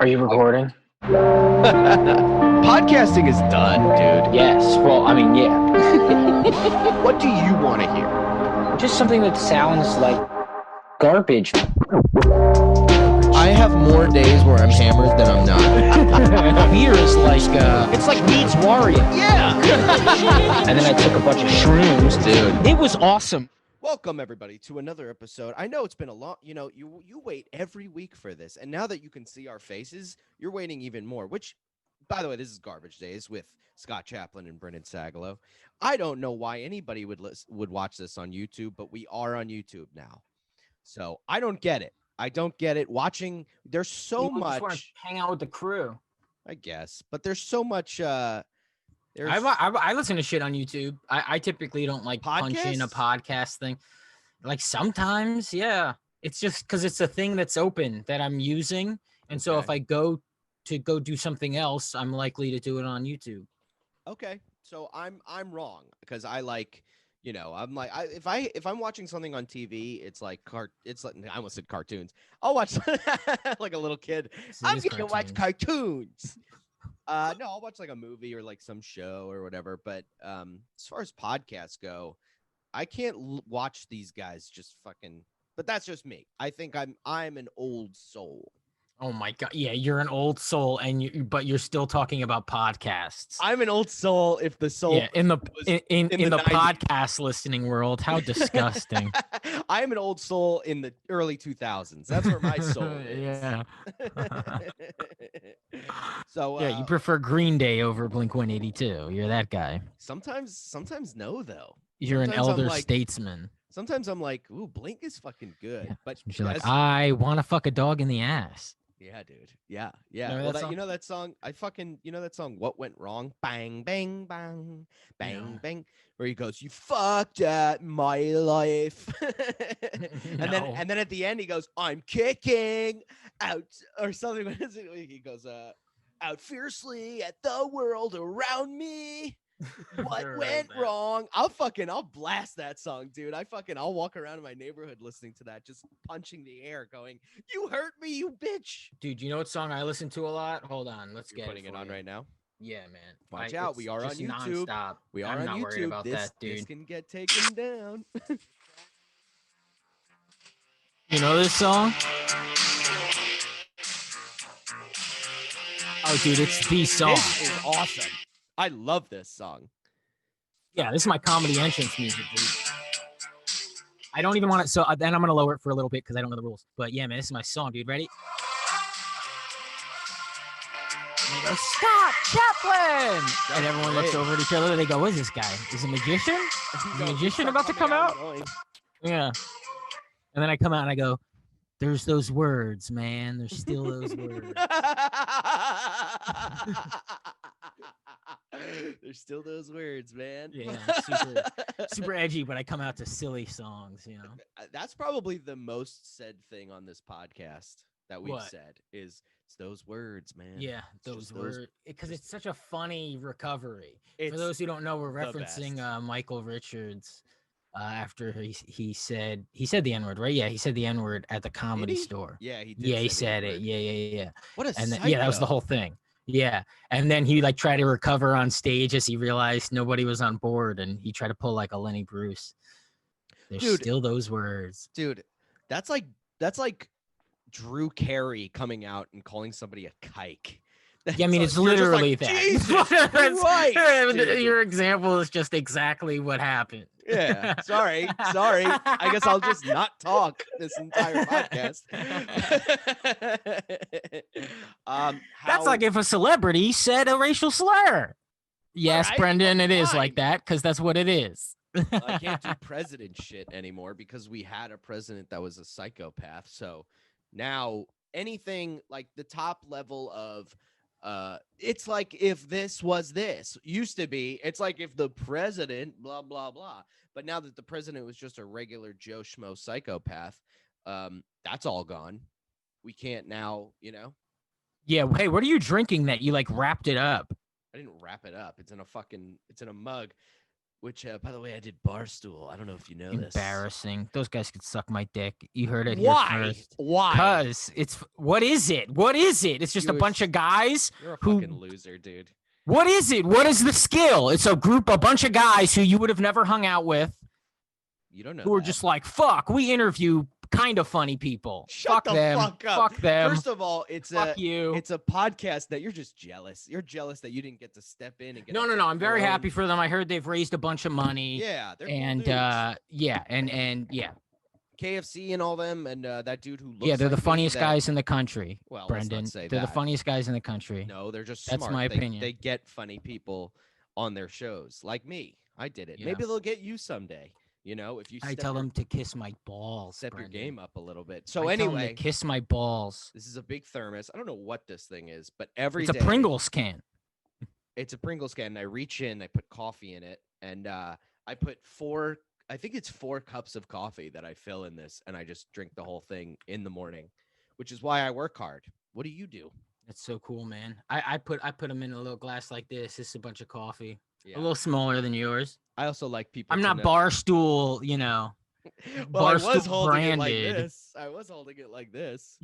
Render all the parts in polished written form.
Are you recording? Podcasting is done, dude. Yes. Well, I mean, yeah. What do you want to hear? Just something that sounds like garbage. I have more days where I'm hammered than I'm not. Beer is like, It's like Needs Wario. Yeah. and then I took a bunch of shrooms. Dude. It was awesome. Welcome, everybody, to another episode. I know it's been a long, you wait every week for this. And now that you can see our faces, you're waiting even more, which, by the way, this is Garbage Days with Scott Chaplin and Brendan Sagalow. I don't know why anybody would watch this on YouTube, but we are on YouTube now. So I don't get it. I don't get it. Watching, there's so much. Just want to hang out with the crew. I guess, but there's so much. I listen to shit on YouTube. I typically don't like punch in a podcast thing. Like sometimes, yeah. It's just because it's a thing that's open that I'm using. And so if I go do something else, I'm likely to do it on YouTube. Okay. So I'm wrong because I like, I'm like, if I'm watching something on TV, it's like I almost said cartoons. I'll watch like a little kid. I'm going to watch cartoons. No, I'll watch like a movie or like some show or whatever. But as far as podcasts go, I can't watch these guys just fucking. But that's just me. I think I'm an old soul. Oh my God. Yeah, you're an old soul but you're still talking about podcasts. I'm an old soul if the soul in the podcast listening world. How disgusting. I am an old soul in the early 2000s. That's where my soul is. Yeah. So yeah, you prefer Green Day over Blink-182. You're that guy. Sometimes no though. You're an elder statesman. Sometimes I'm like, ooh, Blink is fucking good. Yeah. But you're like, I want to fuck a dog in the ass. Yeah, dude. Yeah. Remember Well, you know that song? That song, What Went Wrong? Bang, bang, bang, bang, bang. Where he goes, you fucked at my life. and then at the end he goes, I'm kicking out or something. What is it? He goes, out fiercely at the world around me. What went wrong? I'll blast that song, dude. I'll walk around in my neighborhood listening to that, just punching the air, going, "You hurt me, you bitch." Dude, you know what song I listen to a lot? Hold on, You're putting it on right now. Yeah, man. Watch out, we are on YouTube. Non-stop. We are I'm on not YouTube. Worried about that, dude. This can get taken down. You know this song? Oh, dude, it's the song. This is awesome. I love this song. Yeah, this is my comedy entrance music, dude. I don't even want it, so then I'm going to lower it for a little bit because I don't know the rules. But yeah, man, this is my song, dude. Ready? And they go, Scott Chaplin! And everyone looks over at each other and they go, what is this guy? Is a magician? Is a magician about to come out? Yeah. And then I come out and I go, there's those words, man. There's still those words. There's still those words, man. Yeah, super edgy, but I come out to silly songs, That's probably the most said thing on this podcast that we've said is it's those words, man. Yeah, those words. Because it's such a funny recovery. For those who don't know, we're referencing Michael Richards. After he said the N-word, right? Yeah, he said the N-word at the Comedy Store. Yeah, he did. Yeah, he said it. Yeah. What a and psycho. that was the whole thing. Yeah, and then he tried to recover on stage as he realized nobody was on board, and he tried to pull like a Lenny Bruce. There's still those words, dude. That's like Drew Carey coming out and calling somebody a kike. Yeah, I mean, it's literally that. Jesus Christ, your example is just exactly what happened. Yeah, sorry. I guess I'll just not talk this entire podcast. That's like if a celebrity said a racial slur. Yes, right? Brendan, it is like that because that's what it is. I can't do president shit anymore because we had a president that was a psychopath. So now anything like the top level of it's like if this was this used to be, it's like if the president blah blah blah, but now that the president was just a regular Joe Schmo psychopath, that's all gone. We can't now, Yeah, hey, what are you drinking that you wrapped it up? I didn't wrap it up. It's in a mug. Which, by the way, I did Barstool. I don't know if you know this. Embarrassing. Those guys could suck my dick. You heard it Why? here first. Why? Because what is it? What is it? It's just a bunch of guys. You're a fucking loser, dude. What is it? What is the skill? It's a bunch of guys who you would have never hung out with. You don't know. Who are just like, fuck, we interview kind of funny people. Shut the them. fuck up. Fuck them. First of all, it's fuck you. It's a podcast that you're just jealous. You're jealous that you didn't get to step in and get. No. I'm very happy for them. I heard they've raised a bunch of money. Yeah, they're and cool and KFC and all them and that dude who looks. Yeah, they're like the funniest guys in the country. Well, Brendan, let's not say they're the that. funniest guys in the country. No, they're just That's smart. my opinion. They get funny people on their shows, like me. I did it. Yeah. Maybe they'll get you someday. You know, if you. I tell them to kiss my balls. Step Brendan. your game up a little bit. So I tell them anyway, to kiss my balls. this is a big thermos. I don't know what this thing is, but every It's day a Pringles can. it's a Pringles can. And I reach in, I put coffee in it, and I put 4. I think it's 4 cups of coffee that I fill in this, and I just drink the whole thing in the morning, which is why I work hard. What do you do? That's so cool, man. I put them in a little glass like this. This is a bunch of coffee. Yeah. A little smaller than yours. I also like people. I'm to not know- Barstool, you know. Well, I was Barstool holding it like branded. this. I was holding it like this.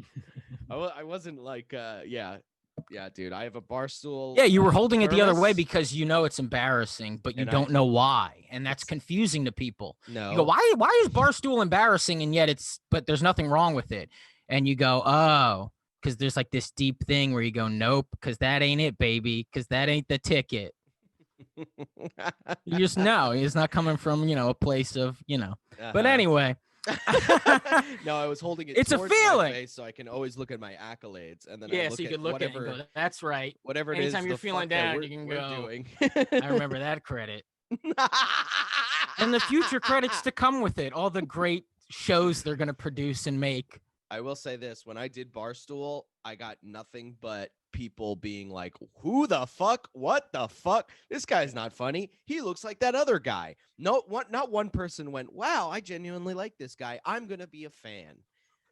I wasn't like, yeah, dude. I have a Barstool. Yeah, you were holding it the other way thermos. because you know it's embarrassing, but you And don't know why, and that's confusing to people. No. You go, why is Barstool embarrassing, and yet but there's nothing wrong with it, and you go, oh, because there's like this deep thing where you go, nope, because that ain't it, baby, because that ain't the ticket. You just know it's not coming from a place of But anyway, No, I was holding it. It's a towards my feeling. face so I can always look at my accolades, and then I yeah, look so you at could look at it whatever, and go, that's right. whatever it Anytime is. you're the feeling fuck that down, we're- you can we're go, doing. I remember that credit. And the future credits to come with it, all the great shows they're going to produce and make. I will say this: when I did Barstool, I got nothing but people being like, "Who the fuck? What the fuck? This guy's not funny. He looks like that other guy." Not one person went, "Wow, I genuinely like this guy. I'm gonna be a fan."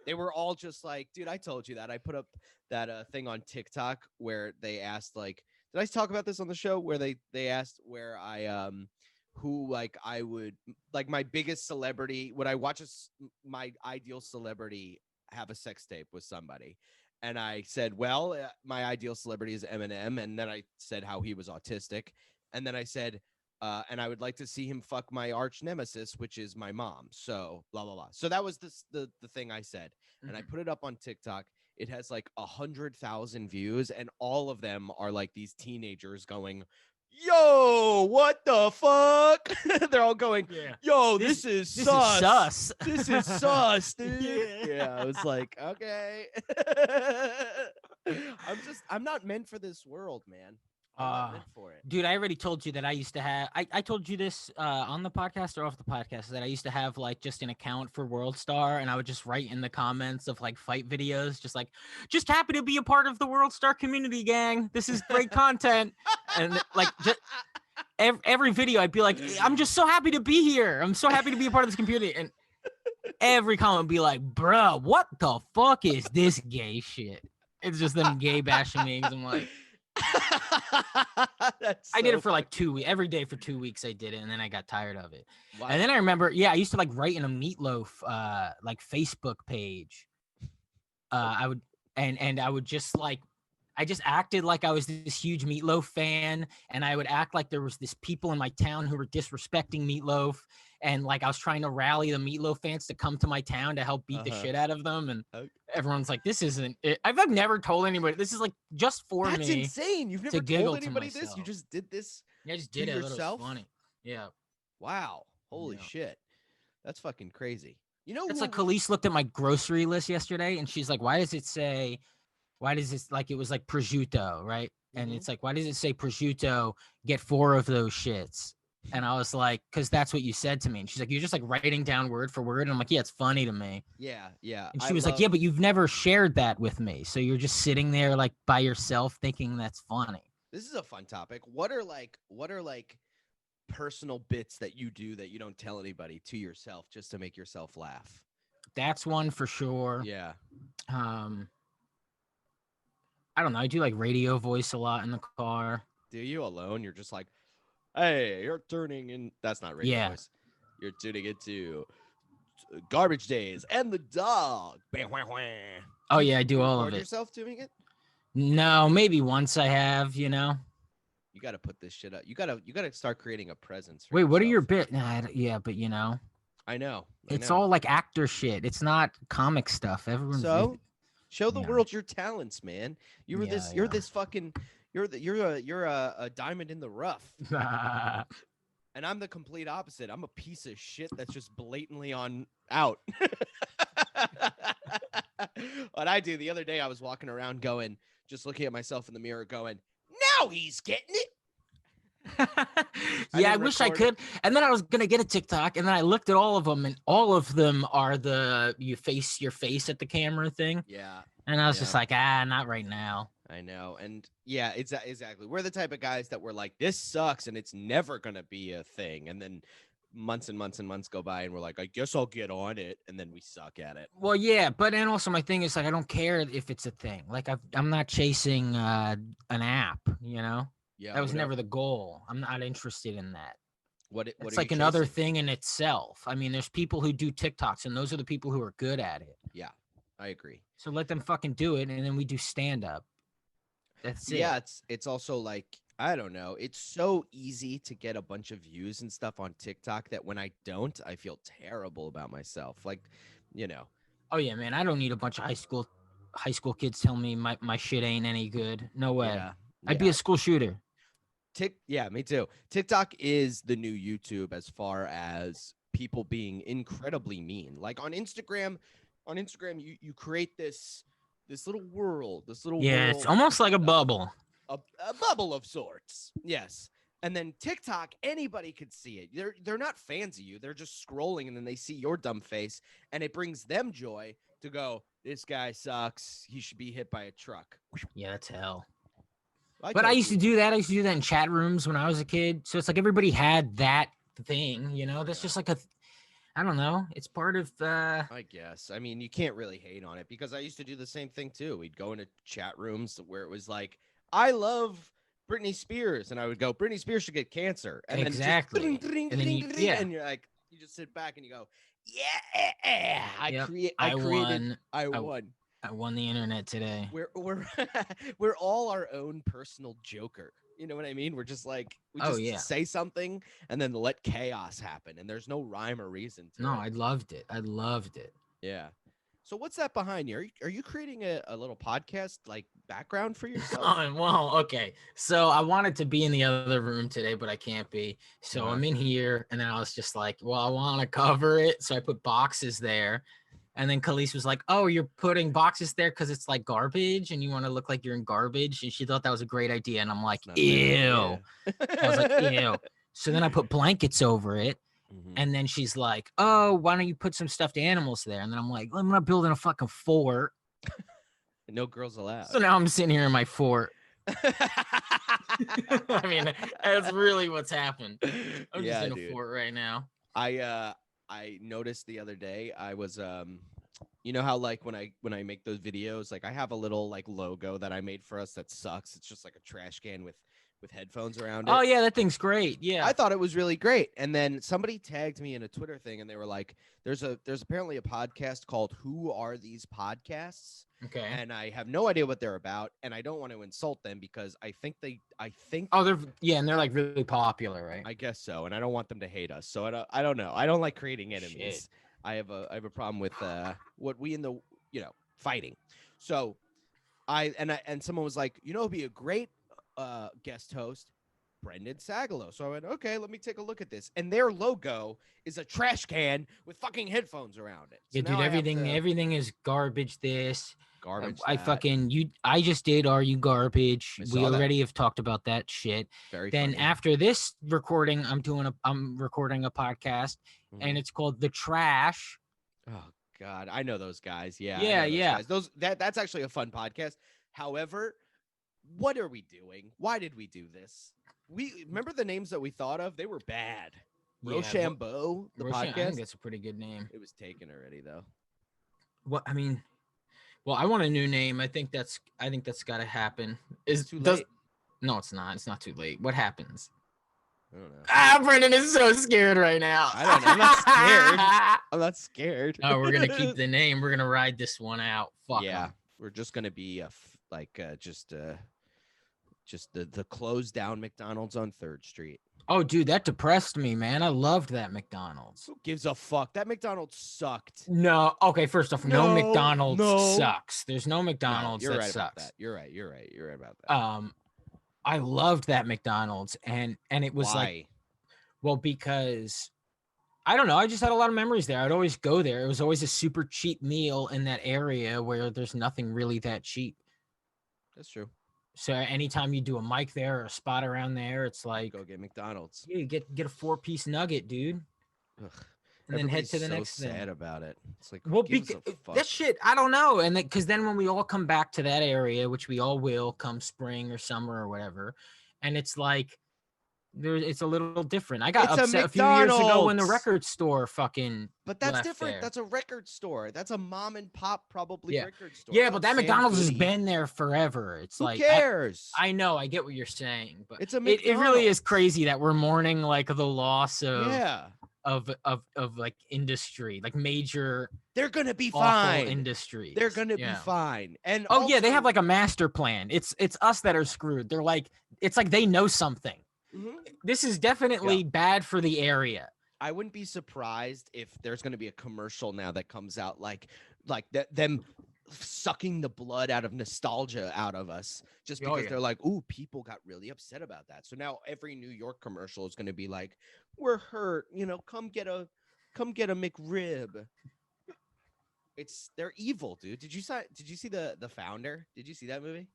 They were all just like, "Dude, I told you that." I put up that thing on TikTok where they asked, like, did I talk about this on the show? Where they asked where I who like I would like my biggest celebrity. Would I watch my ideal celebrity have a sex tape with somebody? And I said, well, my ideal celebrity is Eminem. And then I said how he was autistic. And then I said, and I would like to see him fuck my arch nemesis, which is my mom. So blah, blah, blah. So that was the thing I said. And I put it up on TikTok. It has like 100,000 views. And all of them are like these teenagers going, yo, what the fuck? They're all going, Yeah. yo, this is This sus. is sus. This is sus, dude. Yeah. Yeah, I was like, okay. I'm not meant for this world, man. I'm not meant for it. Dude, I already told you that I used to have, I told you this on the podcast or off the podcast, that I used to have like just an account for World Star, and I would just write in the comments of like fight videos, just happy to be a part of the World Star community, gang. This is great content. And like just every video I'd be like, I'm just so happy to be here. I'm so happy to be a part of this community. And every comment would be like, bro, what the fuck is this gay shit? It's just them gay bashing memes. I'm like, I did it for like 2 weeks. Every day for 2 weeks I did it, and then I got tired of it. Wow. And then I remember, I used to like write in a Meatloaf like Facebook page. I would just like, I just acted like I was this huge Meatloaf fan, and I would act like there was this people in my town who were disrespecting Meatloaf, and like I was trying to rally the Meatloaf fans to come to my town to help beat the shit out of them, and everyone's like, "This isn't it." I've like never told anybody. This is like just for That's me. insane. You've never giggle told to anybody this. You myself. just did this. Yeah, I just to did it. I thought it yourself? was funny. Yeah, Wow. Holy Yeah. shit. That's fucking crazy. You know, it's who- like Khalees looked at my grocery list yesterday, and she's like, "Why does it say? Why does it like it was like prosciutto, right?" And Mhm. it's like, "Why does it say prosciutto? Get 4 of those shits." And I was like, "Cause that's what you said to me." And she's like, "You're just like writing down word for word." And I'm like, "Yeah, it's funny to me." Yeah. And she was like, "Yeah, but you've never shared that with me, so you're just sitting there like by yourself thinking that's funny." This is a fun topic. What are like personal bits that you do that you don't tell anybody to yourself just to make yourself laugh? That's one for sure. Yeah. I don't know. I do like radio voice a lot in the car. Do you alone? You're just like, Hey, you're turning in. That's not radio voice. You're tuning into Garbage Days and the Dog. Oh yeah, I do all of Record it. yourself doing it? No, maybe once I have, You got to put this shit up. You got to start creating a presence. Wait, yourself. what are your bit? Yeah, but I know. It's all like actor shit. It's not comic stuff. Everyone's show the world your talents, man. You're this fucking you're a diamond in the rough. And I'm the complete opposite. I'm a piece of shit that's just blatantly on out. What I do the other day, I was walking around just looking at myself in the mirror going, now he's getting it. I wish I could. And then I was gonna get a TikTok, and then I looked at all of them, and all of them are you face your face at the camera thing. Yeah. And I was just like, not right now. I know. And yeah, exactly. We're the type of guys that we're like, this sucks and it's never gonna be a thing. And then months and months and months go by and we're like, I guess I'll get on it, and then we suck at it. Well, yeah, but and also my thing is like I don't care if it's a thing. Like I'm not chasing an app, Yeah. That was never the goal. I'm not interested in that. It's like another thing in itself. I mean, there's people who do TikToks, and those are the people who are good at it. Yeah, I agree. So let them fucking do it, and then we do stand up. That's it. Yeah, it's also like, I don't know. It's so easy to get a bunch of views and stuff on TikTok that when I don't, I feel terrible about myself. Like, Oh yeah, man. I don't need a bunch of high school kids telling me my shit ain't any good. No way. Yeah. I'd be a school shooter. Yeah, me too. TikTok is the new YouTube as far as people being incredibly mean. Like on Instagram, you create this little world, it's almost like a bubble. A bubble of sorts. Yes. And then TikTok, anybody could see it. They're not fans of you. They're just scrolling, and then they see your dumb face, and it brings them joy to go, this guy sucks. He should be hit by a truck. Yeah, that's hell. But I used to do that. I used to do that in chat rooms when I was a kid. So it's like everybody had that thing, That's just like I don't know. It's part of I guess. I mean, you can't really hate on it because I used to do the same thing too. We'd go into chat rooms where it was like, I love Britney Spears, and I would go, Britney Spears should get cancer. And exactly. Then just, and then and you're like, you just sit back and you go, yeah, I won. I won the internet today. We're all our own personal Joker. You know what I mean? We're just like, we just say something and then let chaos happen, and there's no rhyme or reason to it. I loved it. Yeah. So what's that behind you? Are you creating a little podcast like background for yourself? Well, okay. So I wanted to be in the other room today, but I can't be. So I'm in here, and then I was just like, well, I want to cover it. So I put boxes there. And then Khalees was like, oh, you're putting boxes there because it's like garbage and you want to look like you're in garbage. And she thought that was a great idea. And I'm like, ew. I was like, ew. So then I put blankets over it. Mm-hmm. And then she's like, oh, why don't you put some stuffed animals there? And then I'm like, I'm not building a fucking fort. No girls allowed. So now I'm sitting here in my fort. I mean, that's really what's happened. I'm just in a fort right now. I noticed the other day I was you know how like when I make those videos, like I have a little like logo that I made for us that sucks. It's just like a trash can with headphones around it. Oh yeah, that thing's great. Yeah. I thought it was really great. And then somebody tagged me in a Twitter thing and they were like, there's apparently a podcast called Who Are These Podcasts? Okay. And I have no idea what they're about, and I don't want to insult them because I think oh, and they're like really popular, right? I guess so, and I don't want them to hate us. So I don't know. I don't like creating enemies. Shit. I have a problem with what we in the fighting. So and someone was like, it'd be a great guest host, Brendan Sagalow. So I went, okay, let me take a look at this. And their logo is a trash can with fucking headphones around it. So yeah, dude, everything is garbage. Garbage. I just did Are You Garbage? We already have talked about that shit. Very then funny. After this recording, I'm recording a podcast, and it's called The Trash. Oh God, I know those guys. Yeah. Yeah. That's actually a fun podcast. However, what are we doing? Why did we do this? We remember the names that we thought of. They were bad. Rochambeau, the podcast. I think that's a pretty good name. It was taken already though. What I mean. Well, I want a new name. I think that's got to happen. It's too late. No, it's not. It's not too late. What happens? I don't know. Brendan is so scared right now. I don't know. I'm not scared. I'm not scared. No, we're gonna keep the name. We're gonna ride this one out. Fuck yeah, 'em. we're just gonna be just the closed down McDonald's on 3rd Street. Oh, dude, that depressed me, man. I loved that McDonald's. Who gives a fuck? That McDonald's sucked. No, okay. First off, no McDonald's no. sucks. There's no McDonald's you're that right about sucks. that. You're right. You're right about that. I loved that McDonald's, and it was Why? like, well, because I don't know. I just had a lot of memories there. I'd always go there. It was always a super cheap meal in that area where there's nothing really that cheap. That's true. So anytime you do a mic there or a spot around there, it's like Go get McDonald's. yeah, you get a 4-piece nugget, dude. Ugh. And then head to the so next sad thing. about it. It's like, Well, gives a fuck? that shit, I don't know. And because then when we all come back to that area, which we all will come spring or summer or whatever, and it's like it's a little different. I got upset a few years ago when the record store fucking. But that's left different. there. That's a record store. That's a mom and pop probably Yeah. record store. Yeah, It's but not that Sam McDonald's has Goody. been there forever. It's Who like cares? I know, I get what you're saying, but It's a it really is McDonald's. crazy that we're mourning like the loss of Yeah. of like industry, like major They're gonna be awful fine. industries. They're gonna Yeah. be fine. And Oh yeah, they have also- like a master plan. It's us that are screwed. They're like, it's like they know something. Mhm. This is definitely bad for the area. I wouldn't be surprised if there's going to be a commercial now that comes out like them sucking the blood out of nostalgia out of us just Oh, because yeah. they're like, ooh, people got really upset about that. So now every New York commercial is going to be like, we're hurt, come get a McRib. They're evil, dude. Did you see the Founder? Did you see that movie?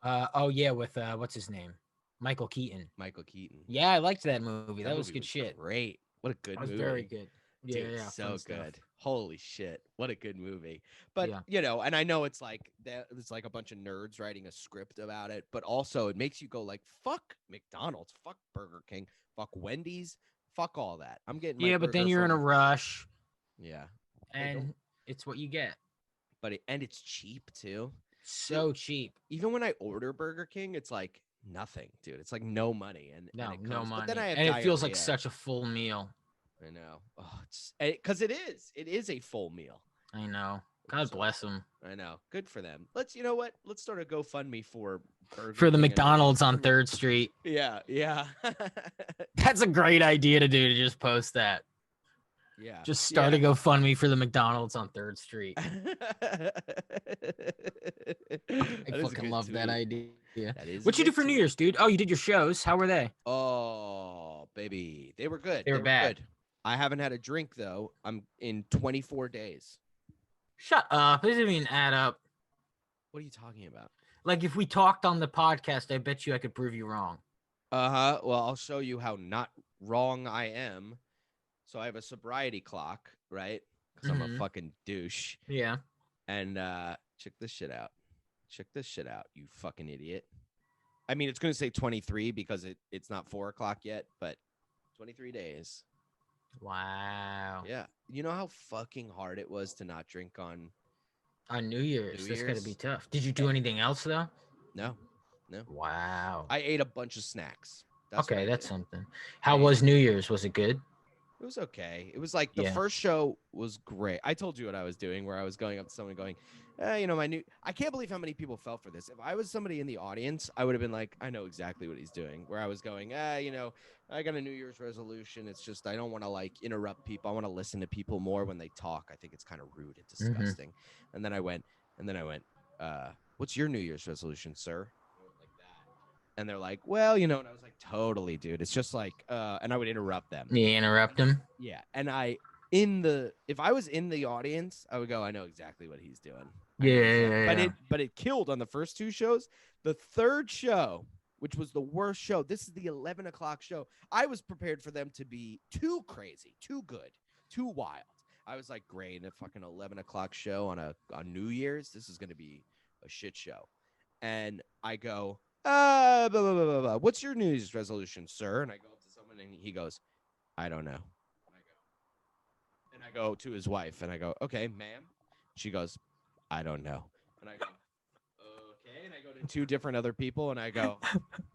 Oh yeah, with what's his name? Michael Keaton. Michael Keaton. Yeah, I liked that movie. That was movie good shit. Great. What a good That was movie. very good. Yeah, Dude, yeah. so fun stuff. good. Holy shit. What a good movie. But Yeah. and I know it's like it's like a bunch of nerds writing a script about it, but also it makes you go like, fuck McDonald's, fuck Burger King, fuck Wendy's, fuck all that. I'm getting my Yeah, but then burger you're in a from- rush, Yeah. and it's what you get. But it's cheap too. So cheap. Even when I order Burger King, it's like nothing, dude. It's like no money and No, it no comes- money. But then I have And it feels like diarrhea. such a full meal. I know. Oh, because it is a full meal. I know. God So- bless them. I know. Good for them. You know what? Let's start a GoFundMe for Burger For the King and- McDonald's on 3rd Street. Yeah, yeah. That's a great idea to do, to just post that. Yeah. Just start a GoFundMe for the McDonald's on 3rd Street. I fucking love that idea. What'd you do for New Year's, dude? Oh, you did your shows. How were they? Oh, baby. They were good. They were bad. Good. I haven't had a drink though. I'm in 24 days. Shut up. It doesn't even add up. What are you talking about? Like, if we talked on the podcast, I bet you I could prove you wrong. Uh-huh. Well, I'll show you how not wrong I am. So I have a sobriety clock, right? Because I'm a fucking douche. Yeah. And check this shit out. Check this shit out, you fucking idiot. I mean, it's going to say 23 because it's not 4 o'clock yet, but 23 days. Wow. Yeah. You know how fucking hard it was to not drink on On New Year's. New That's got to Year's? be tough. Did you do anything else, though? No. Wow. I ate a bunch of snacks. That's what Okay, I that's did. something. How was New Year's? Was it good? It was okay. It was like the Yeah. first show was great. I told you what I was doing, where I was going up to someone going, I can't believe how many people fell for this. If I was somebody in the audience, I would have been like, I know exactly what he's doing. Where I was going, I got a New Year's resolution. It's just I don't want to like interrupt people. I want to listen to people more when they talk. I think it's kind of rude and disgusting. And then I went, what's your New Year's resolution, sir? And they're like, well, and I was like, totally, dude. It's just like, and I would interrupt them. You interrupt him? Yeah. And if I was in the audience, I would go, I know exactly what he's doing. But it killed on the first 2 shows. The third show, which was the worst show, this is the 11 o'clock show. I was prepared for them to be too crazy, too good, too wild. I was like, great, a fucking 11 o'clock show on New Year's. This is going to be a shit show. And I go, blah, blah, blah, blah, blah. What's your New Year's resolution, sir? And I go up to someone and he goes, I don't know. And I go to his wife and I go, okay, ma'am. She goes, I don't know. And I go, okay. And I go to 2 different other people and I go,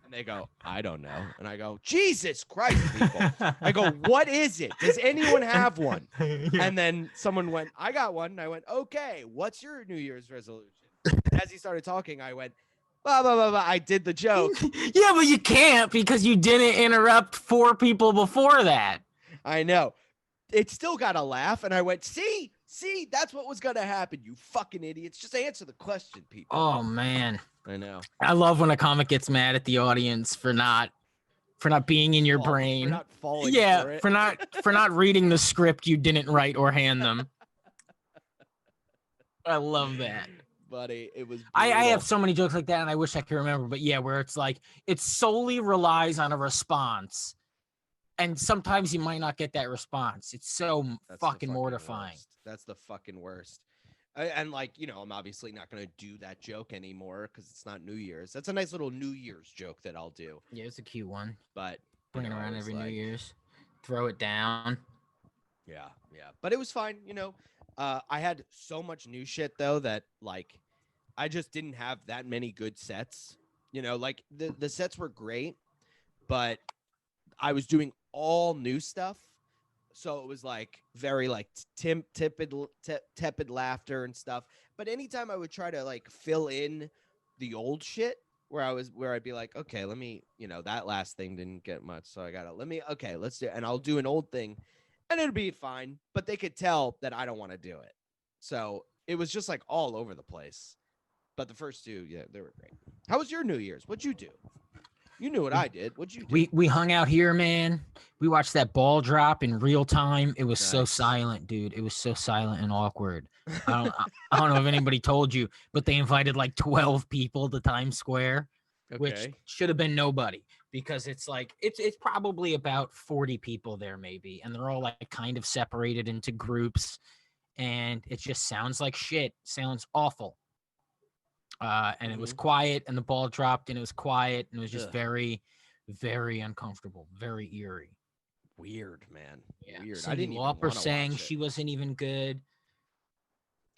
and And they go, I don't know. And I go, Jesus Christ, people. I go, what is it? Does anyone have one? Yeah. And then someone went, I got one. And I went, okay, what's your New Year's resolution? And as he started talking, I went, blah, blah, blah, blah. I did the joke. Yeah, but you can't because you didn't interrupt 4 people before that. I know. It still got a laugh. And I went, see, that's what was going to happen, you fucking idiots. Just answer the question, people. Oh, man. I know. I love when a comic gets mad at the audience for not being in your brain. For not falling yeah, for it. for not reading the script you didn't write or hand them. I love that. Buddy, it was I have so many jokes like that, and I wish I could remember. But yeah, where it's like it solely relies on a response, and sometimes you might not get that response. It's so fucking mortifying. Worst. That's the fucking worst. And like, you know, I'm obviously not going to do that joke anymore because it's not New Year's. That's a nice little New Year's joke that I'll do. Yeah, it's a cute one. But bring it around every New Year's. Throw it down. Yeah. But it was fine. You know, I had so much new shit, though, that like I just didn't have that many good sets. You know, like the sets were great, but I was doing all new stuff. So it was like very like tepid laughter and stuff. But anytime I would try to like fill in the old shit where I'd be like, okay, let me, you know, that last thing didn't get much. So let's do it. And I'll do an old thing and it'll be fine. But they could tell that I don't want to do it. So it was just like all over the place. But the first 2, yeah, they were great. How was your New Year's? What'd you do? You knew what I did. What'd you do? We hung out here, man. We watched that ball drop in real time. It was so silent, dude. It was so silent and awkward. I don't know if anybody told you, but they invited like 12 people to Times Square, which should have been nobody because it's like it's probably about 40 people there maybe, and they're all like kind of separated into groups, and it just sounds like shit. Sounds awful. And it was quiet, and the ball dropped, and it was quiet, and it was just very, very uncomfortable, very eerie. Weird, man. Yeah. Weird. Cyndi Lauper sang she wasn't even good.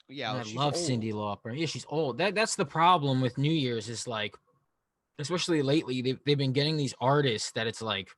Yeah, I love Cyndi Lauper. Yeah, she's old. That's the problem with New Year's is like, especially lately, they've been getting these artists that it's like,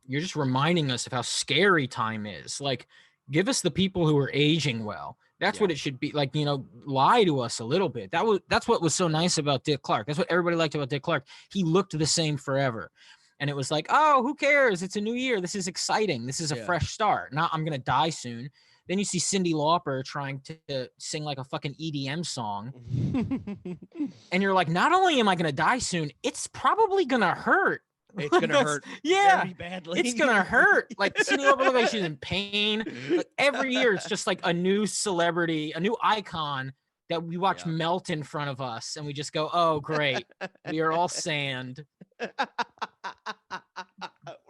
you're just reminding us of how scary time is. Like, give us the people who are aging well. That's what it should be. Like, you know, lie to us a little bit. That's what was so nice about Dick Clark. That's what everybody liked about Dick Clark. He looked the same forever. And it was like, oh, who cares? It's a new year. This is exciting. This is a fresh start. Not I'm going to die soon. Then you see Cyndi Lauper trying to sing like a fucking EDM song. And you're like, not only am I going to die soon, it's probably going to hurt. It's gonna hurt very badly. It's gonna hurt. Like Cyndi Lauper looks like she's in pain. Like every year, it's just like a new celebrity, a new icon that we watch melt in front of us, and we just go, "Oh, great, we are all sand,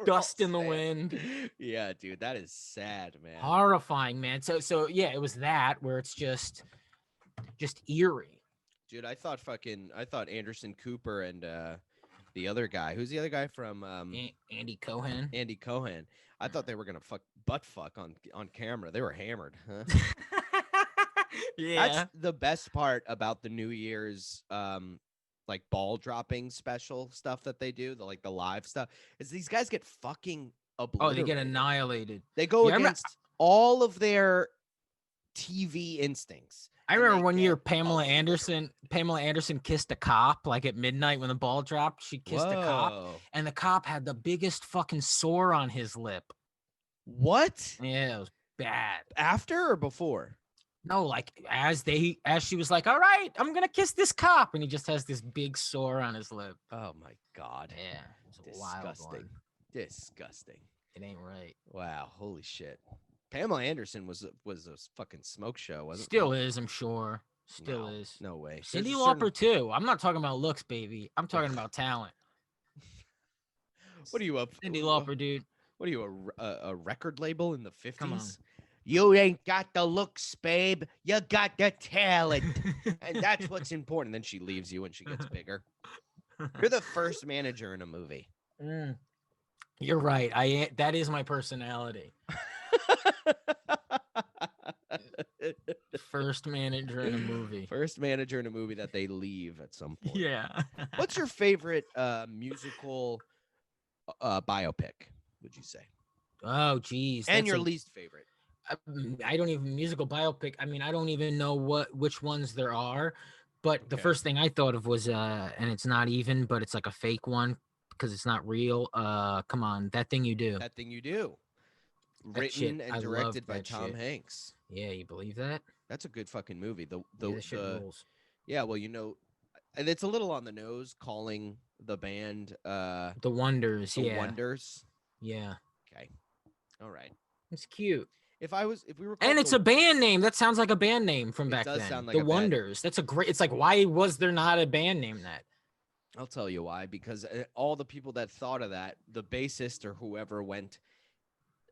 dust in the wind." Yeah, dude, that is sad, man. Horrifying, man. So yeah, it was that where it's just eerie. Dude, I thought Anderson Cooper and the other guy. Who's the other guy from Andy Cohen? Andy Cohen. I thought they were gonna butt fuck on camera. They were hammered, huh? Yeah. That's the best part about the New Year's like ball dropping special stuff that they do, the live stuff, is these guys get fucking obliterated. Oh, they get annihilated. They go against all of their TV instincts. I remember one year Pamela Anderson kissed a cop like at midnight when the ball dropped. She kissed a cop, and the cop had the biggest fucking sore on his lip. What? Yeah, it was bad. After or before? No, like as she was like, "All right, I'm gonna kiss this cop," and he just has this big sore on his lip. Oh my god. Yeah, it's a wild one. Disgusting. It ain't right. Wow, holy shit. Pamela Anderson was a fucking smoke show, wasn't it? Still is, I'm sure. Still is. No way. Cyndi Lauper too. I'm not talking about looks, baby. I'm talking about talent. What are you up? Cyndi Lauper, dude. What are you, a record label in the 50s? Come on. You ain't got the looks, babe. You got the talent. And that's what's important. Then she leaves you when she gets bigger. You're the first manager in a movie. You're right. That is my personality. First manager in a movie. First manager in a movie that they leave at some point. Yeah. What's your favorite musical biopic, would you say? Oh, geez. And your least favorite? I don't even musical biopic. I mean, I don't even know which ones there are. But the first thing I thought of was and it's not even, but it's like a fake one because it's not real. Come on, That Thing You Do. That Thing You Do. That Written shit, and I directed love by that Tom shit. Hanks. Yeah, you believe that? That's a good fucking movie. Yeah, that shit rules. Yeah, well, and it's a little on the nose calling the band The Wonders. The Yeah. Wonders. Yeah. Okay. All right. It's cute. If we were, And it's a band name. That sounds like a band name from back does then. sound like The a band. Wonders. That's a great. It's like, why was there not a band named that? I'll tell you why. Because all the people that thought of that, the bassist or whoever went,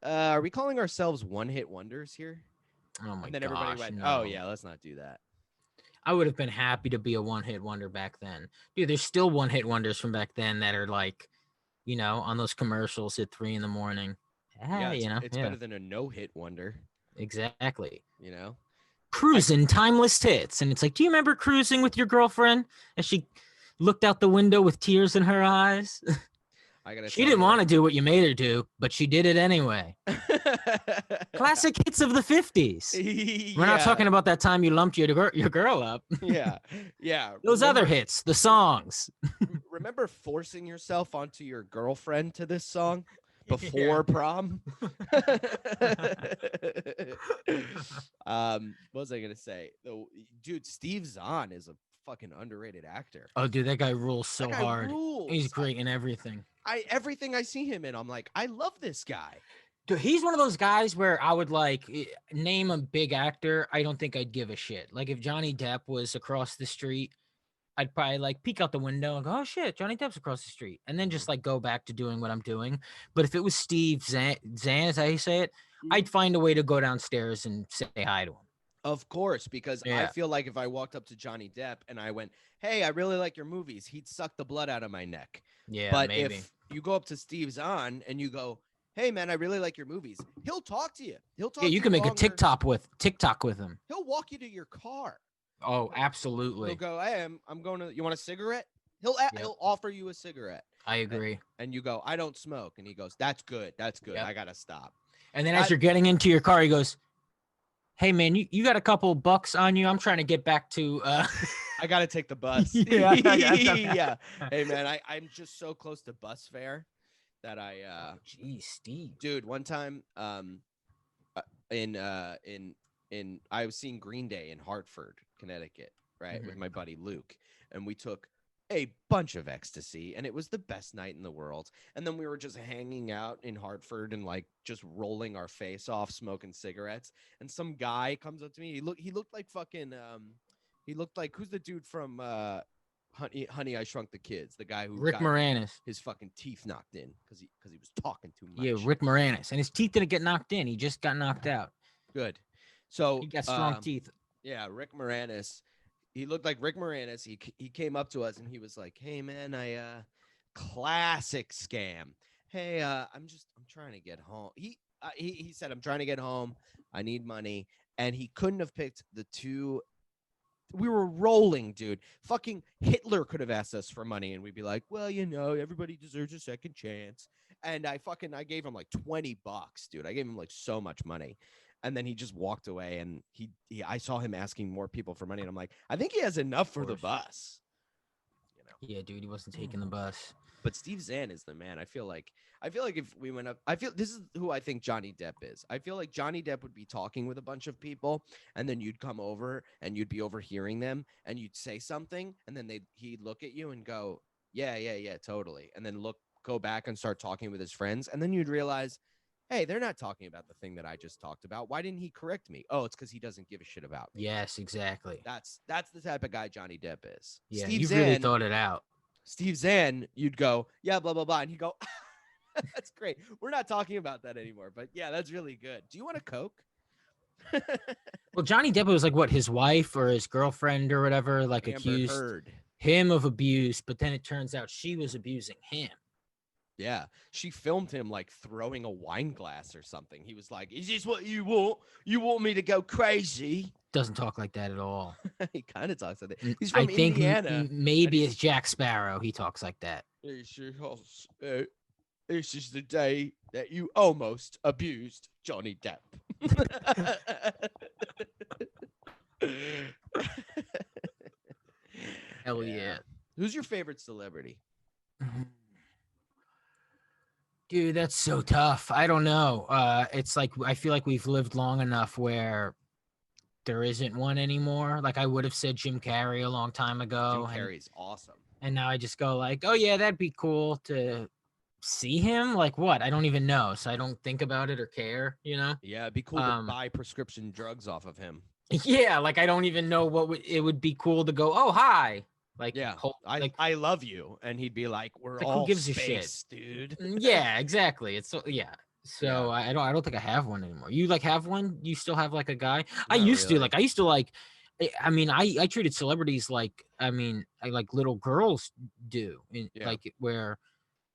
are we calling ourselves one-hit wonders here? Oh my And then gosh, everybody went, no. oh yeah, let's not do that. I would have been happy to be a one-hit wonder back then. Dude, there's still one-hit wonders from back then that are like, on those commercials at 3 a.m. Yeah, it's better than a no-hit wonder. Exactly. Cruising timeless hits. And it's like, do you remember cruising with your girlfriend as she looked out the window with tears in her eyes? She didn't want to do what you made her do, but she did it anyway. Classic hits of the 50s. We're not talking about that time you lumped your girl up. Yeah. Those other hits, the songs. Remember forcing yourself onto your girlfriend to this song before prom? What was I gonna say? Dude, Steve Zahn is a fucking underrated actor. Oh, dude, that guy rules so hard. Rules. He's great in everything. Everything I see him in, I'm like, I love this guy. Dude, he's one of those guys where I would name a big actor. I don't think I'd give a shit. Like if Johnny Depp was across the street, I'd probably peek out the window and go, oh shit, Johnny Depp's across the street. And then just go back to doing what I'm doing. But if it was Steve Zahn, is that how you say it? I'd find a way to go downstairs and say hi to him. Of course, because I feel like if I walked up to Johnny Depp and I went, hey, I really like your movies, he'd suck the blood out of my neck. Yeah, but maybe. If you go up to Steve Zahn and you go, hey man, I really like your movies, he'll talk to you. He'll talk. Yeah, you can make a TikTok with him. He'll walk you to your car. Oh, absolutely. He'll go, hey, I'm going to. You want a cigarette? He'll offer you a cigarette. I agree. And you go, I don't smoke, and he goes, that's good. That's good. Yep. I gotta stop. And then as you're getting into your car, he goes, hey man, you got a couple bucks on you. I'm trying to get back to. I gotta take the bus. Yeah. Hey man, I'm just so close to bus fare that Geez, Steve. Dude, one time, I was seeing Green Day in Hartford, Connecticut, right, with my buddy Luke, and we took a bunch of ecstasy, and it was the best night in the world. And then we were just hanging out in Hartford and just rolling our face off, smoking cigarettes. And some guy comes up to me. He looked like fucking he looked like, who's the dude from Honey, I Shrunk the Kids? The guy who Rick Moranis. His fucking teeth knocked in because he was talking too much. Yeah, Rick Moranis, and his teeth didn't get knocked in. He just got knocked out. Good. So he got strong teeth. Yeah, Rick Moranis. He looked like Rick Moranis. He came up to us and he was like, "Hey man, classic scam. Hey, I'm trying to get home." He said, "I'm trying to get home. I need money." And he couldn't have picked the two. We were rolling, dude. Fucking Hitler could have asked us for money and we'd be like, "Well, everybody deserves a second chance." And I gave him like $20, dude. I gave him so much money. And then he just walked away, and I saw him asking more people for money, and I'm like, I think he has enough for the bus. Yeah, dude, he wasn't taking the bus. But Steve Zahn is the man. I feel like if we went up, this is who I think Johnny Depp is. I feel like Johnny Depp would be talking with a bunch of people, and then you'd come over and you'd be overhearing them, and you'd say something, and then he'd look at you and go, yeah, totally, and then go back and start talking with his friends, and then you'd realize, hey, they're not talking about the thing that I just talked about. Why didn't he correct me? Oh, it's because he doesn't give a shit about me. Yes, exactly. That's the type of guy Johnny Depp is. Yeah, you really thought it out. Steve Zahn, you'd go, yeah, blah, blah, blah. And he'd go, that's great. We're not talking about that anymore. But yeah, that's really good. Do you want a Coke? Well, Johnny Depp was what, his wife or his girlfriend or whatever, Amber accused Heard. him of abuse. But then it turns out she was abusing him. Yeah, she filmed him like throwing a wine glass or something. He was like, "Is this what you want? You want me to go crazy?" Doesn't talk like that at all. He kind of talks like that. He's I from think Indiana. maybe it's Jack Sparrow. He talks like that. This is the day that you almost abused Johnny Depp. Hell yeah. Who's your favorite celebrity? Dude, that's so tough. I don't know. It's like I feel like we've lived long enough where there isn't one anymore. Like I would have said Jim Carrey a long time ago. Jim Carrey's awesome. And now I just go like, oh yeah, that'd be cool to see him. Like what? I don't even know. So I don't think about it or care, you know? Yeah, it'd be cool to buy prescription drugs off of him. Yeah, like I don't even know it would be cool to go, oh hi. Like, yeah, like, I love you, and he'd be like, "We're like, all who gives space, a shit, dude." Yeah, exactly. It's so yeah. So yeah. I don't think I have one anymore. You like have one? You still have like a guy? I used to like. I mean, I treated celebrities like I like little girls do, like where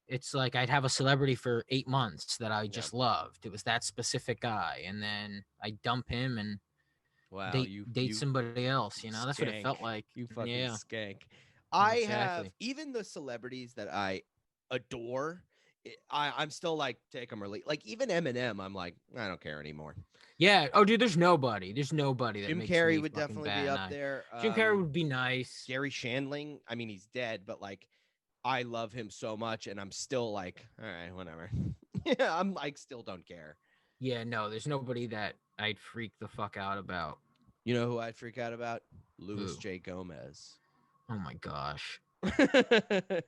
it's like I'd have a celebrity for 8 months that I just loved. It was that specific guy, and then I dump him and. Wow, date somebody else, you know? Skank. That's what it felt like. You fucking skank. Exactly. Have even the celebrities that I adore. I'm still like take them or leave. Like even Eminem, I'm like I don't care anymore. Yeah. Oh, dude, there's nobody. That Jim Carrey would definitely be up there. Jim Carrey would be nice. Gary Shandling. I mean, he's dead, but like I love him so much, and I'm still like, all right, whatever. Yeah, I'm like still don't care. Yeah, no, there's nobody that I'd freak the fuck out about. You know who I'd freak out about? Louis J. Gomez. Oh my gosh. I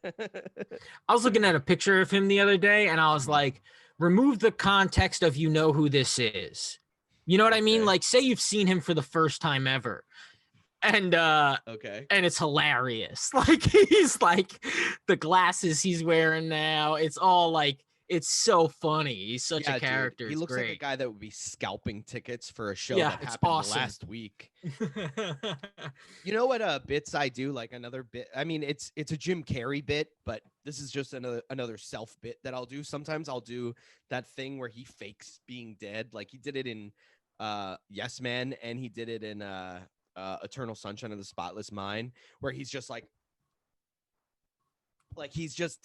was looking at a picture of him the other day and I was like, remove the context of you know who this is. You know what I mean? Like say you've seen him for the first time ever. And and it's hilarious. Like he's like the glasses he's wearing now. It's all like it's so funny. He's such a character. Dude. He looks great. like a guy that would be scalping tickets for a show that happened last week. You know what bits I do? Like another bit. I mean, it's a Jim Carrey bit, but this is just another self bit that I'll do. Sometimes I'll do that thing where he fakes being dead. Like he did it in Yes Man, and he did it in Eternal Sunshine of the Spotless Mind, where he's just like he's just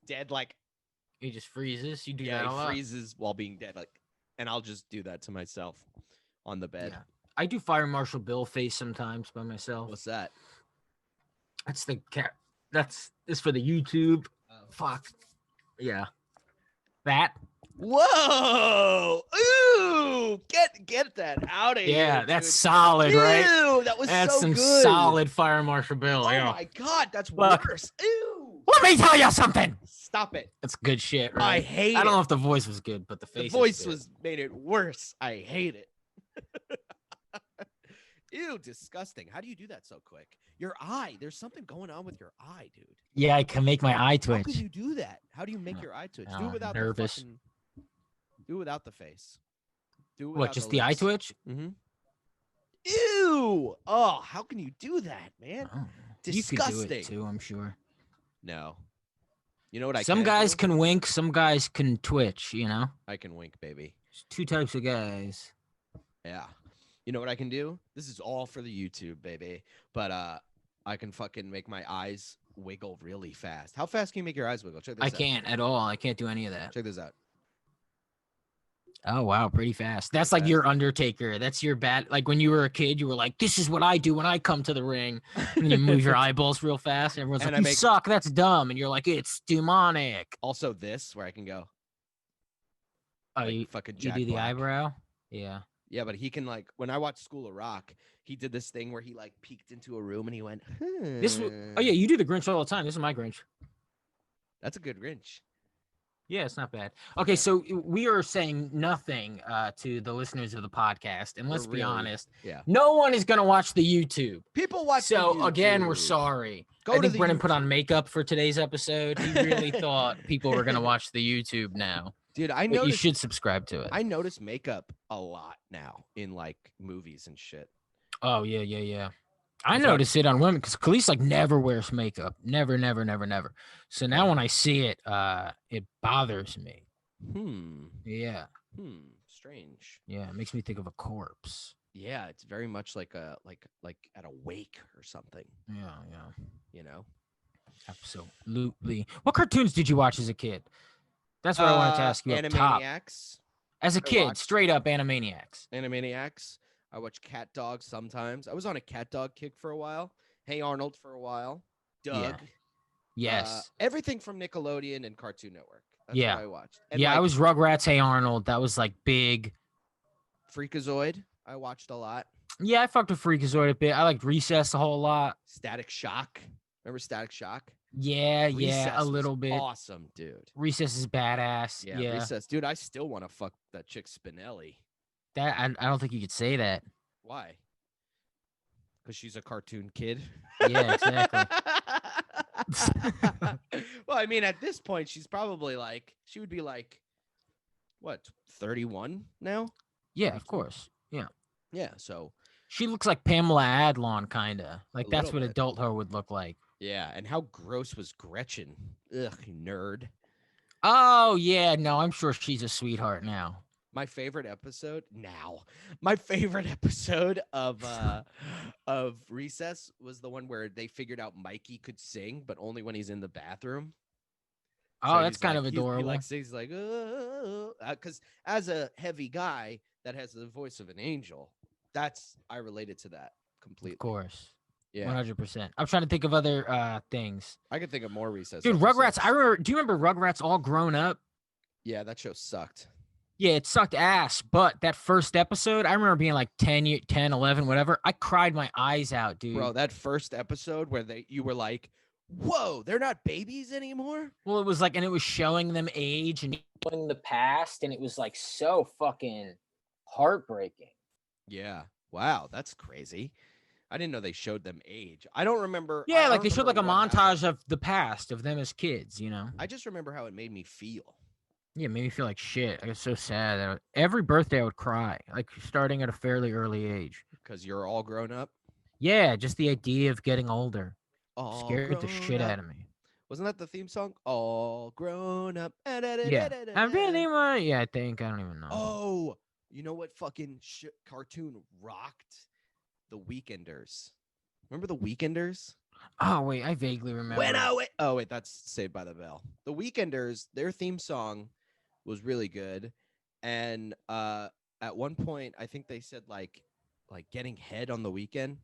dead. Like he just freezes. You do that a lot. He freezes while being dead. Like, and I'll just do that to myself on the bed. Yeah. I do Fire Marshal Bill face sometimes by myself. What's that? That's the cat. That's for the YouTube. Oh. Fuck. Yeah. That. Whoa! Ooh! Get that out of here! Yeah, that's solid, right? Ew! That's so some good. Solid Fire Marshal Bill. Oh my god, that's worse. Ew! Let me tell you something. Stop it. That's good shit, right? I hate it. I don't know if the voice was good, but the face. The voice made it worse. I hate it. Ew, disgusting. How do you do that so quick? Your eye. There's something going on with your eye, dude. Yeah, I can make my eye twitch. How could you do that? How do you make your eye twitch? Do it without nervous. Do it without the face. Do it without just the eye twitch? Mm-hmm. Ew! Oh, how can you do that, man? Oh, disgusting. You could do it too, I'm sure. No. You know what Some guys can wink, some guys can twitch, you know? I can wink, baby. There's two types of guys. Yeah. You know what I can do? This is all for the YouTube, baby. But I can fucking make my eyes wiggle really fast. How fast can you make your eyes wiggle? Check this out. I can't at all. I can't do any of that. Check this out. Oh, wow. Pretty fast. That's like your Undertaker. That's your like when you were a kid, you were like, this is what I do when I come to the ring. And you move your eyeballs real fast. And everyone's like, you suck. That's dumb. And you're like, it's demonic. Also this, where I can go. Oh, like you do the eyebrow? Yeah. Yeah, but he can like, when I watched School of Rock, he did this thing where he like peeked into a room and he went, Oh yeah, you do the Grinch all the time. This is my Grinch. That's a good Grinch. Yeah, it's not bad. Okay, so we are saying nothing to the listeners of the podcast, and let's be honest, no one is going to watch the YouTube. People watch. So again, we're sorry. I think Brennan put on makeup for today's episode. He really thought people were going to watch the YouTube now. Dude, I know you should subscribe to it. I notice makeup a lot now in like movies and shit. Oh yeah. I notice it on women because Khalees like never wears makeup. Never, never, never, never. So now when I see it, it bothers me. Yeah. Strange. Yeah, it makes me think of a corpse. Yeah, it's very much like like at a wake or something. Yeah. You know? Absolutely. What cartoons did you watch as a kid? That's what I wanted to ask you up top. Animaniacs. As a kid, straight up Animaniacs. Animaniacs. I watch Cat Dog sometimes. I was on a Cat Dog kick for a while. Hey Arnold for a while. Doug. Yeah. Yes. Everything from Nickelodeon and Cartoon Network. That's what I watched. And I was Rugrats, Hey Arnold. That was like big. Freakazoid. I watched a lot. Yeah, I fucked with Freakazoid a bit. I liked Recess a whole lot. Static Shock. Remember Static Shock? Yeah, a little bit. Awesome, dude. Recess is badass. Yeah. Recess. Dude, I still want to fuck that chick Spinelli. That I don't think you could say that. Why? Because she's a cartoon kid. Yeah, exactly. Well, I mean, at this point, she's probably like, she would be like, what, 31 now? Yeah, of course. Yeah. Yeah, so. She looks like Pamela Adlon, kind of. Like, that's what adult her would look like. Yeah, and how gross was Gretchen? Ugh, nerd. Oh, yeah, no, I'm sure she's a sweetheart now. My favorite episode of Recess was the one where they figured out Mikey could sing, but only when he's in the bathroom. Oh, so that's kind of adorable. He's like, because as a heavy guy that has the voice of an angel, I related to that completely. Of course. Yeah. 100%. I'm trying to think of other things. I could think of more Recess. Dude, episodes. Rugrats. Do you remember Rugrats All Grown Up? Yeah, that show sucked. Yeah, it sucked ass. But that first episode, I remember being like 10, 11, whatever. I cried my eyes out, dude. Bro, that first episode where you were like, whoa, they're not babies anymore? Well, it was like, and it was showing them age and showing the past, and it was like so fucking heartbreaking. Yeah. Wow, that's crazy. I didn't know they showed them age. I don't remember. Yeah, like they showed like a montage of the past of them as kids, you know? I just remember how it made me feel. Yeah, it made me feel like shit. I was so sad. Every birthday I would cry, like starting at a fairly early age. Because you're all grown up? Yeah, just the idea of getting older all scared the shit out of me. Wasn't that the theme song? All grown up. Yeah, I really want. Yeah, I think. I don't even know. Oh, you know what fucking cartoon rocked? The Weekenders. Remember the Weekenders? Oh, wait, I vaguely remember. Oh, wait, that's Saved by the Bell. The Weekenders, their theme song was really good. And at one point, I think they said like getting head on the weekend.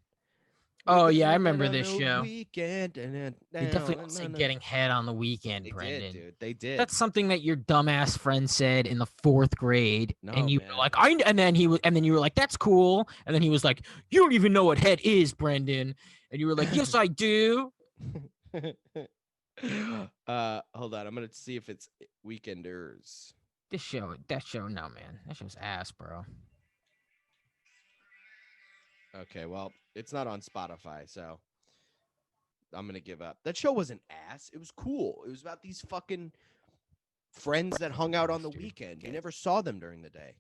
Oh, yeah, I remember this show. Weekend. They definitely don't say getting head on the weekend, Brendan. They did, dude. They did. That's something that your dumbass friend said in the 4th grade. No, and you man. were like, and then you were like, that's cool. And then he was like, you don't even know what head is, Brendan. And you were like, yes, I do. Hold on. I'm going to see if it's Weekenders. That show, no, man. That show's ass, bro. Okay, well, it's not on Spotify, so I'm going to give up. That show wasn't ass. It was cool. It was about these fucking friends that hung out on the weekend. You never saw them during the day.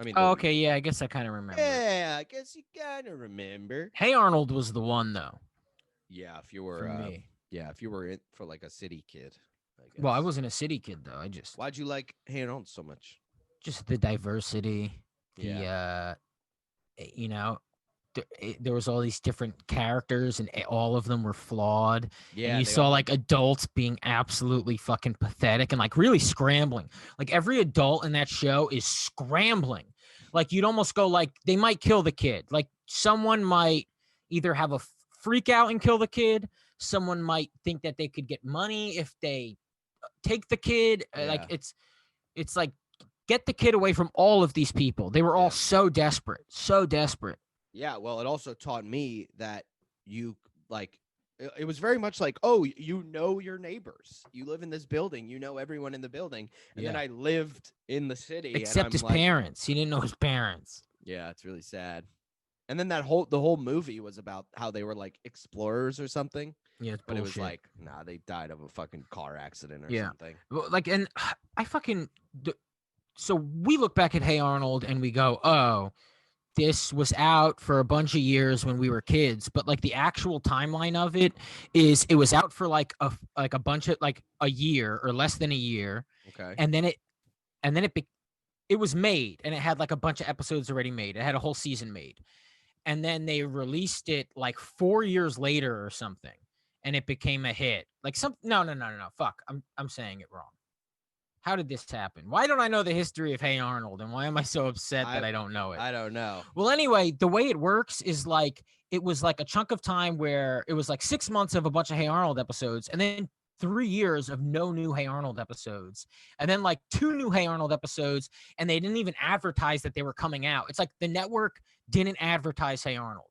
I mean, okay, yeah, I guess I kind of remember. Yeah, I guess you kind of remember. Hey Arnold was the one, though. Yeah, if you were if you were in for like a city kid. I guess. Well, I wasn't a city kid though. Why'd you like Hey Arnold so much? Just the diversity. Yeah. You know, there was all these different characters and all of them were flawed. Yeah. And you saw like adults being absolutely fucking pathetic and like really scrambling. Like every adult in that show is scrambling. Like you'd almost go like they might kill the kid. Like someone might either have a freak out and kill the kid. Someone might think that they could get money if they take the kid. Yeah. Like it's like get the kid away from all of these people. They were all so desperate. Yeah, well, it also taught me that you like it was very much like, oh, you know your neighbors. You live in this building, you know everyone in the building. And then I lived in the city. Except his parents. He didn't know his parents. Yeah, it's really sad. And then the whole movie was about how they were like explorers or something. Yeah, but it was like, nah, they died of a fucking car accident or something. Like, and I fucking so we look back at Hey Arnold and we go, oh, this was out for a bunch of years when we were kids, but like the actual timeline of it is it was out for like a bunch of like a year or less than a year. Okay. And then it was made and it had like a bunch of episodes already made. It had a whole season made. And then they released it like 4 years later or something, and it became a hit. Like no. Fuck. I'm saying it wrong. How did this happen? Why don't I know the history of Hey Arnold? And why am I so upset that I don't know it? I don't know. Well, anyway, the way it works is like it was like a chunk of time where it was like 6 months of a bunch of Hey Arnold episodes, and then 3 years of no new Hey Arnold episodes, and then like 2 new Hey Arnold episodes, and they didn't even advertise that they were coming out. It's like the network didn't advertise Hey Arnold.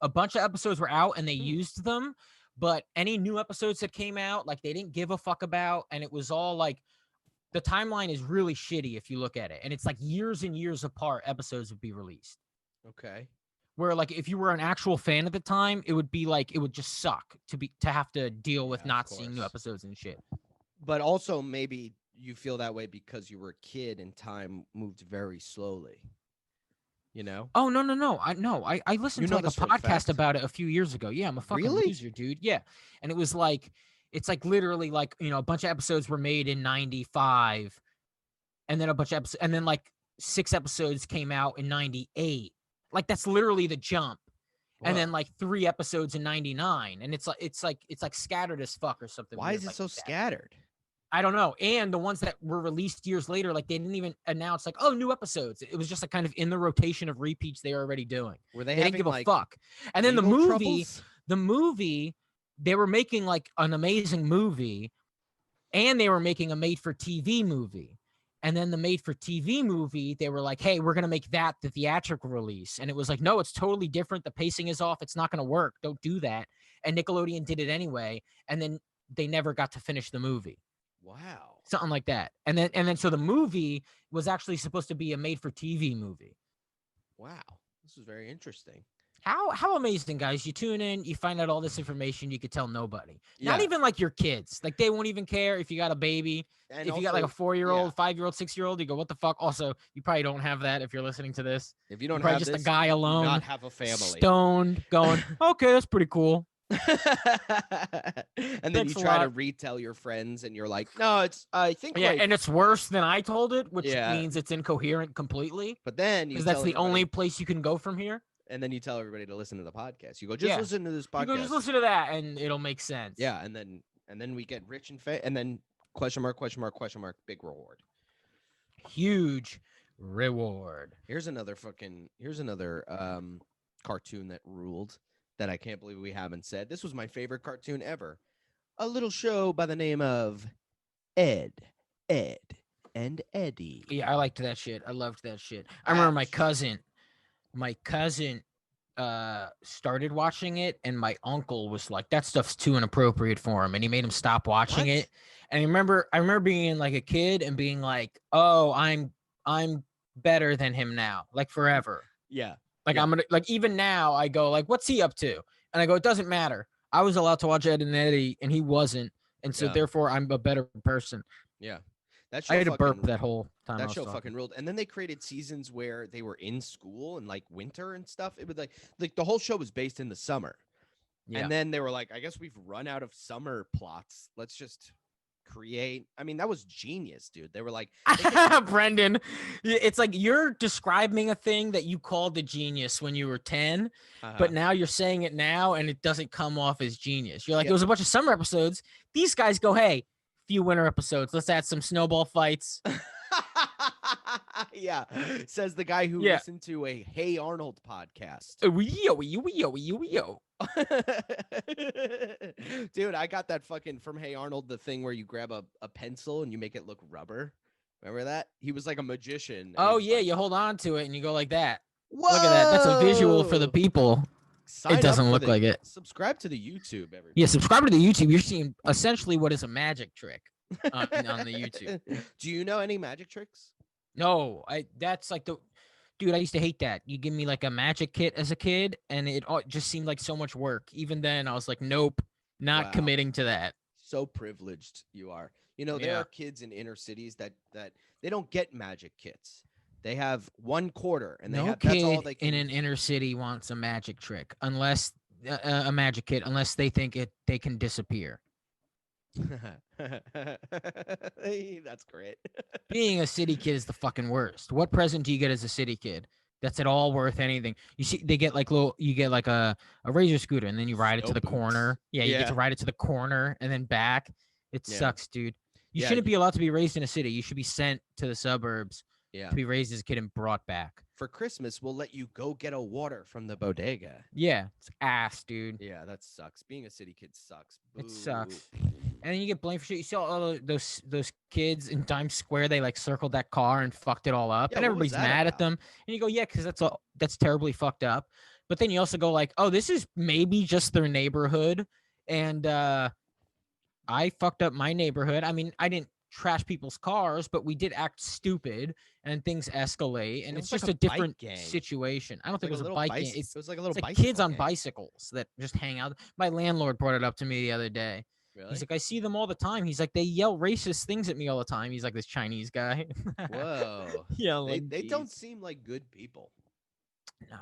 A bunch of episodes were out and they used them, but any new episodes that came out, like they didn't give a fuck about, and it was all like the timeline is really shitty if you look at it. And it's like years and years apart episodes would be released. Okay. Where like if you were an actual fan at the time, it would be like it would just suck to have to deal with not seeing new episodes and shit. But also maybe you feel that way because you were a kid and time moved very slowly. You know? Oh no. I listened to like a podcast about it a few years ago. Yeah, I'm a fucking loser, dude. Yeah. And it was like it's like literally like, you know, a bunch of episodes were made in 95 and then a bunch of episodes and then like 6 episodes came out in 98. Like that's literally the jump. Whoa. And then like 3 episodes in 99 and it's like scattered as fuck or something. Why is it so scattered? I don't know. And the ones that were released years later, like they didn't even announce like, oh, new episodes. It was just like kind of in the rotation of repeats they were already doing. Were they didn't give a fuck. And then the movie, they were making like an amazing movie and they were making a made for TV movie. And then the made for TV movie, they were like, hey, we're going to make that the theatrical release. And it was like, no, it's totally different. The pacing is off. It's not going to work. Don't do that. And Nickelodeon did it anyway. And then they never got to finish the movie. Wow. Something like that. And then so the movie was actually supposed to be a made for TV movie. Wow. This is very interesting. How amazing, guys. You tune in, you find out all this information, you could tell nobody. Yeah. Not even like your kids. Like they won't even care if you got a baby. And if also, you got like a 4-year-old, 5-year-old, 6-year-old, you go, what the fuck? Also, you probably don't have that if you're listening to this. If you don't you're have just this, a guy alone. You not have a family. Stoned, going, okay, that's pretty cool. And then you try to retell your friends and you're like, no, it's I think and it's worse than I told it, which means it's incoherent completely. But then because that's the only place you can go from here. And then you tell everybody to listen to the podcast. You go, just listen to this podcast. You go, just listen to that and it'll make sense. Yeah, and then we get rich and and then question mark, big reward. Huge reward. Here's another cartoon that ruled that I can't believe we haven't said. This was my favorite cartoon ever. A little show by the name of Ed, and Eddie. Yeah, I liked that shit. I loved that shit. I remember my cousin started watching it, and my uncle was like, that stuff's too inappropriate for him, and he made him stop watching it. And I remember being like a kid and being like, oh, I'm better than him now, like forever. Yeah. Like I'm gonna like even now I go like, what's he up to? And I go, it doesn't matter. I was allowed to watch Ed and Eddie and he wasn't. And so therefore I'm a better person. Yeah. That show I had to burp that whole time. That show fucking ruled. And then they created seasons where they were in school and like winter and stuff. It was like the whole show was based in the summer. Yeah. And then they were like, I guess we've run out of summer plots. Let's just create. I mean, that was genius, dude. They were like, Brendan, it's like you're describing a thing that you called a genius when you were 10, but now you're saying it now and it doesn't come off as genius. You're like, there was a bunch of summer episodes. These guys go, hey, few winter episodes. Let's add some snowball fights. Yeah, says the guy who listened to a Hey Arnold podcast. Dude, I got that fucking from Hey Arnold, the thing where you grab a pencil and you make it look rubber. Remember that? He was like a magician. Oh yeah, you hold on to it and you go like that. Whoa! Look at that. That's a visual for the people. It doesn't look like it. Subscribe to the YouTube, everybody. Yeah, subscribe to the YouTube. You're seeing essentially what is a magic trick on the YouTube. Do you know any magic tricks? No, that's like dude, I used to hate that. You give me like a magic kit as a kid and it just seemed like so much work. Even then I was like, nope, not committing to that. So privileged you are. You know, there are kids in inner cities that they don't get magic kits. They have 1/4, and No that's all kid they can. in an inner city wants a magic trick, unless a magic kid, unless they think they can disappear. That's great. Being a city kid is the fucking worst. What present do you get as a city kid that's at all worth anything? You see, they get like you get like a razor scooter, and then you ride it to the corner. Yeah, you get to ride it to the corner and then back. It sucks, dude. You shouldn't be allowed to be raised in a city. You should be sent to the suburbs to be raised as a kid and brought back. For Christmas, we'll let you go get a water from the bodega. Yeah, it's ass, dude. Yeah, that sucks. Being a city kid sucks. Boo. It sucks. And then you get blamed for shit. You see all those kids in Times Square, they like circled that car and fucked it all up. Yeah, and everybody's mad at them. And you go, yeah, because that's terribly fucked up. But then you also go like, oh, this is maybe just their neighborhood. And I fucked up my neighborhood. I mean, I didn't trash people's cars, but we did act stupid and things escalate. And it's just a different situation. I don't think it was a bike gang. It was like a little like kids on bicycles that just hang out. My landlord brought it up to me the other day. Really? He's like, I see them all the time. He's like, they yell racist things at me all the time. He's like this Chinese guy. Whoa. Yeah, they don't seem like good people. No.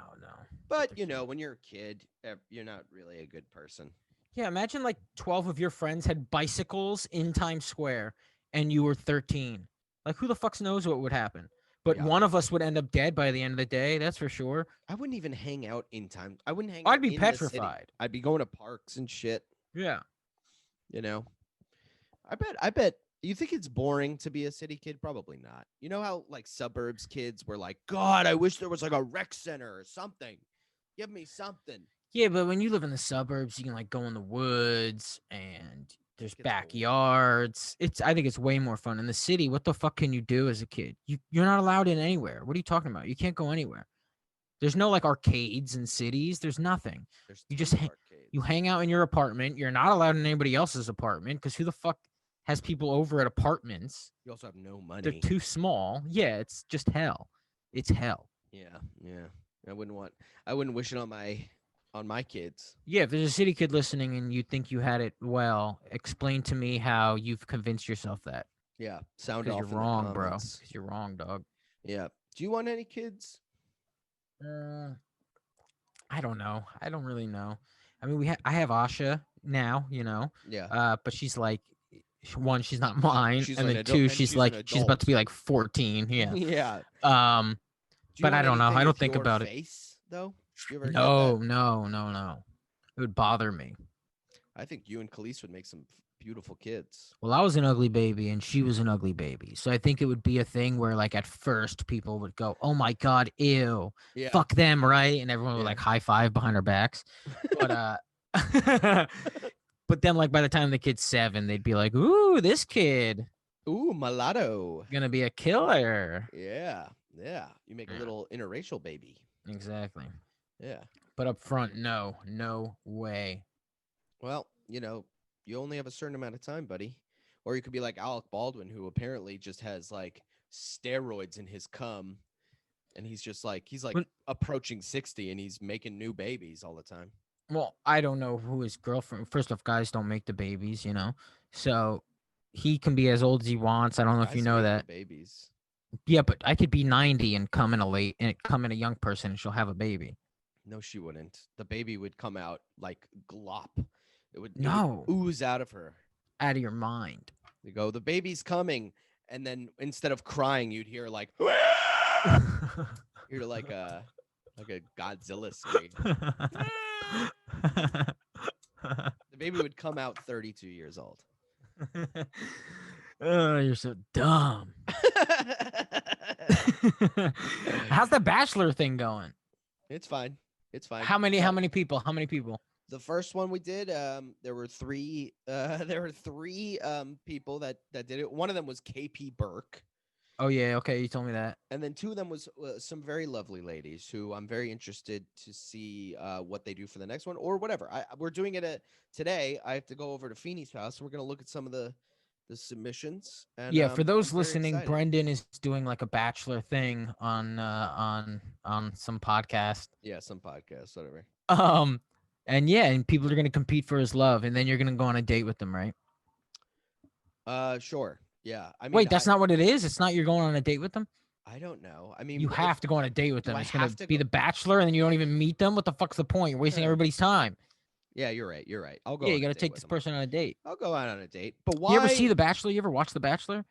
But, when you're a kid, you're not really a good person. Yeah, imagine like 12 of your friends had bicycles in Times Square and you were 13. Like, who the fuck knows what would happen? But one of us would end up dead by the end of the day. That's for sure. I wouldn't even hang out in time. I wouldn't hang out. I'd be petrified. I'd be going to parks and shit. Yeah. I bet you think it's boring to be a city kid? Probably not. You know how like suburbs kids were like, God, I wish there was like a rec center or something. Give me something. Yeah, but when you live in the suburbs, you can like go in the woods and there's backyards. I think it's way more fun. In the city, what the fuck can you do as a kid? You're not allowed in anywhere. What are you talking about? You can't go anywhere. There's no like arcades in cities. There's nothing. You just you hang out in your apartment. You're not allowed in anybody else's apartment because who the fuck has people over at apartments? You also have no money. They're too small. Yeah, it's just hell. It's hell. Yeah. I wouldn't wish it on my kids. Yeah, if there's a city kid listening and you think you had it well, explain to me how you've convinced yourself that. Yeah, sound off. Because you're wrong, bro. Because you're wrong, dog. Yeah. Do you want any kids? I don't know. I don't really know. I mean, I have Asha now, Yeah. But she's like, one, she's not mine, She's and an then adult, two, and she's about to be like 14. Yeah. Yeah. But I don't know. I don't think about it. Though. No. It would bother me. I think you and Khalees would make some beautiful kids. Well, I was an ugly baby and she was an ugly baby. So I think it would be a thing where like at first people would go, oh my God, ew, fuck them, right? And everyone would like high five behind our backs. But but then like by the time the kid's 7, they'd be like, ooh, this kid. Ooh, mulatto. Gonna be a killer. Yeah. You make a little interracial baby. Exactly. Yeah. But up front, no way. Well, you only have a certain amount of time, buddy. Or you could be like Alec Baldwin, who apparently just has like steroids in his cum. And he's approaching 60 and he's making new babies all the time. Well, I don't know who his girlfriend. First off, guys don't make the babies, So he can be as old as he wants. I don't know if you know that. Babies. Yeah, but I could be 90 and come in a young person and she'll have a baby. No, she wouldn't. The baby would come out like glop. It would ooze out of her. Out of your mind. You go, the baby's coming, and then instead of crying, you'd hear like, you're like a Godzilla scream. The baby would come out 32 years old. Oh, you're so dumb. How's the Bachelor thing going? It's fine. How many people? The first one we did, there were three people that did it. One of them was KP Burke. Oh yeah, okay, you told me that. And then 2 of them was some very lovely ladies who I'm very interested to see what they do for the next one or whatever. We're doing it today. I have to go over to Feeney's house. We're gonna look at some of the submissions. And, yeah, for those listening, Brendan is doing like a Bachelor thing on some podcast. Yeah, some podcast, whatever. And people are gonna compete for his love, and then you're gonna go on a date with them, right? Sure. Yeah. I mean, wait, that's not what it is. It's not you're going on a date with them. I don't know. I mean, You have to go on a date with them. I It's gonna have to be go- The Bachelor, and then you don't even meet them. What the fuck's the point? You're wasting everybody's time. Yeah, you're right. You're right. I'll go. Yeah, on you a got to date take with this them. person on a date. I'll go out on a date. But why? You ever see The Bachelor? You ever watch The Bachelor?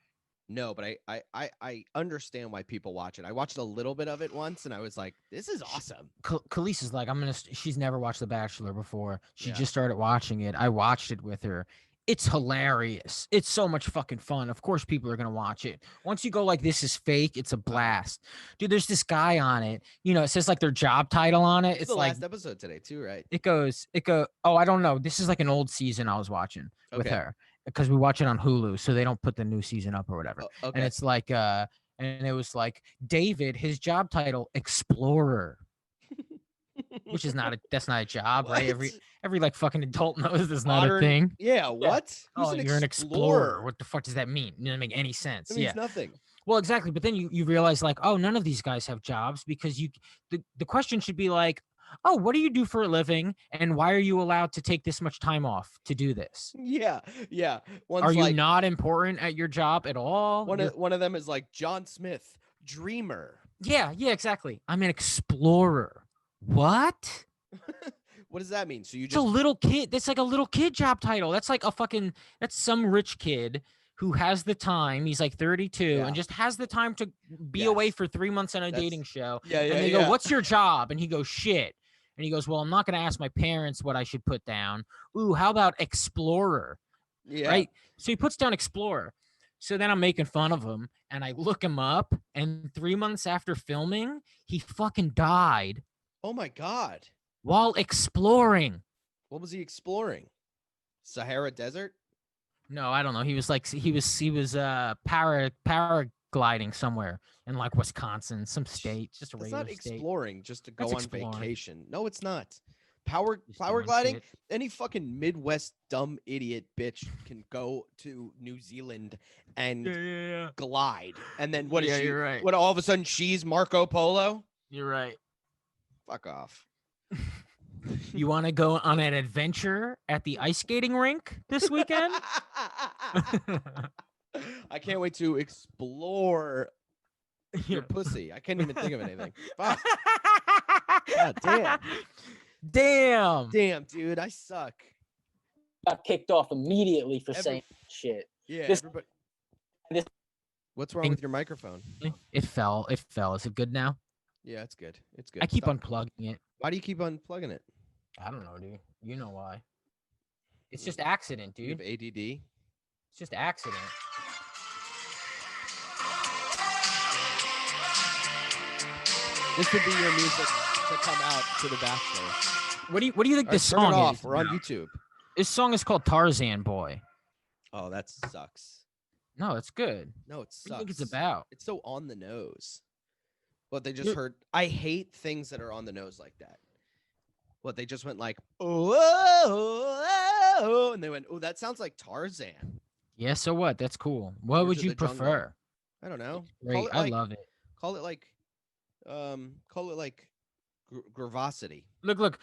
No, but I understand why people watch it. I watched a little bit of it once, and I was like, "This is awesome." Khalees is like, she's never watched The Bachelor before. She Yeah. just started watching it. I watched it with her. It's hilarious. It's so much fucking fun. Of course, people are gonna watch it. Once you go like, this is fake, it's a blast. Dude, there's this guy on it. You know, it says like their job title on it. It's It's the like last episode today, too, right? it goes. Oh, I don't know. This is like an old season I was watching with Okay. her because we watch it on Hulu, so they don't put the new season up or whatever. Okay. And it's like, and it was like David, his job title, Explorer. Which is that's not a job, right? Every like fucking adult knows that's not a thing. Yeah, what? Who's Oh, an you're an explorer? explorer. What the fuck does that mean? It doesn't make any sense. It means nothing. Well, exactly. But then you realize like, oh, none of these guys have jobs because the question should be like, oh, what do you do for a living? And why are you allowed to take this much time off to do this? Yeah. One's Are you like, not important at your job at all? one of them is like John Smith, dreamer. Yeah, exactly. I'm an explorer. What? What does that mean? So you It's just a little kid. That's like a little kid job title. That's like that's some rich kid who has the time. He's like 32 and just has the time to be away for 3 months on a dating show. Yeah. And they go, "What's your job?" And he goes, "Shit." And he goes, "Well, I'm not going to ask my parents what I should put down. Ooh, how about explorer?" Yeah. Right? So he puts down explorer. So then I'm making fun of him and I look him up. And 3 months after filming, he fucking died. Oh my God. While exploring. What was he exploring? Sahara Desert? No, I don't know. He was paragliding somewhere in like Wisconsin, some state, just a It's regular not state. exploring just to go That's on exploring. vacation. No, it's not. Just Power doing gliding? shit. Any fucking Midwest dumb idiot bitch can go to New Zealand and glide. And then what is she? You're right. What all of a sudden she's Marco Polo? You're right. Fuck off. You want to go on an adventure at the ice skating rink this weekend? I can't wait to explore your pussy. I can't even think of anything. Fuck. God damn. Damn, dude. I suck. Got kicked off immediately for Every- saying shit. Yeah, This- everybody. this- What's wrong with your microphone? It fell. Is it good now? Yeah, it's good. It's good. I keep Stop. unplugging it. Why do you keep unplugging it? I don't know, dude. You know why. It's just accident, You have dude. ADD? It's just accident. This would be your music to come out to The Bachelor. What do you think this Turn song it off. is? We're on YouTube. This song is called Tarzan Boy. Oh, that sucks. No, it's good. No, it What sucks. do you think it's about? It's so on the nose. What they just You're- heard. I hate things that are on the nose like that. What they just went like, oh, and they went, oh, that sounds like Tarzan. Yeah, so what? That's cool. What Tears would of you the Jungle. prefer? I don't know. Great. I love it. Call it like, gravosity. Look.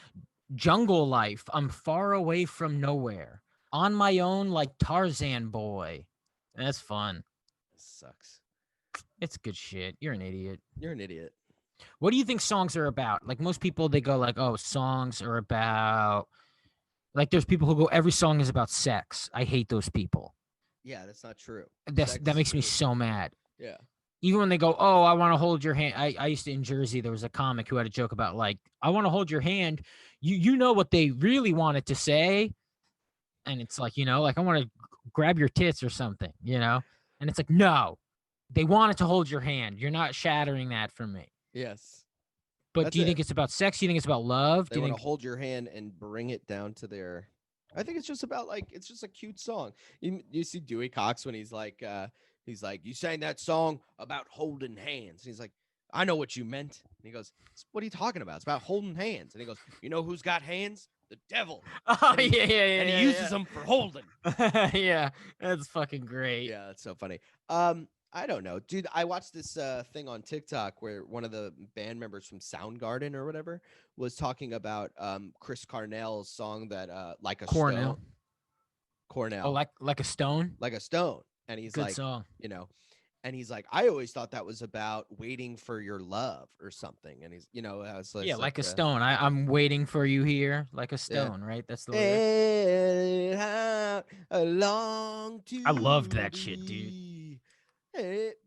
Jungle life. I'm far away from nowhere. On my own like Tarzan Boy. That's fun. Sucks. It's good shit. You're an idiot. You're an idiot. What do you think songs are about? Like most people, they go like, oh, songs are about, like there's people who go, every song is about sex. I hate those people. Yeah, that's not true. That makes me so mad. Yeah. Even when they go, oh, I want to hold your hand. I used to in Jersey, there was a comic who had a joke about like, I want to hold your hand. You know what they really wanted to say. And it's like, like I want to grab your tits or something, And it's like, no, they wanted to hold your hand. You're not shattering that for me. Yes. But That's do you think it. it's about sex? Do you think it's about love? They Do you want think to hold your hand and bring it down to their. I think it's just about like it's just a cute song. You see Dewey Cox when he's like, you sang that song about holding hands. He's like, I know what you meant. And he goes, what are you talking about? It's about holding hands. And he goes, you know who's got hands? The devil. Oh, And he- yeah. And he uses them for holding. Yeah, that's fucking great. Yeah, that's so funny. I don't know, dude. I watched this thing on TikTok where one of the band members from Soundgarden or whatever was talking about Chris Cornell's song that like a Cornell. stone. Cornell. Oh, like a stone? like a stone. And he's Good like, song. And he's like, I always thought that was about waiting for your love or something. And he's, so Yeah, it's like a stone. I'm waiting for you here, like a stone, right? That's the lyrics. A long I loved that shit, dude.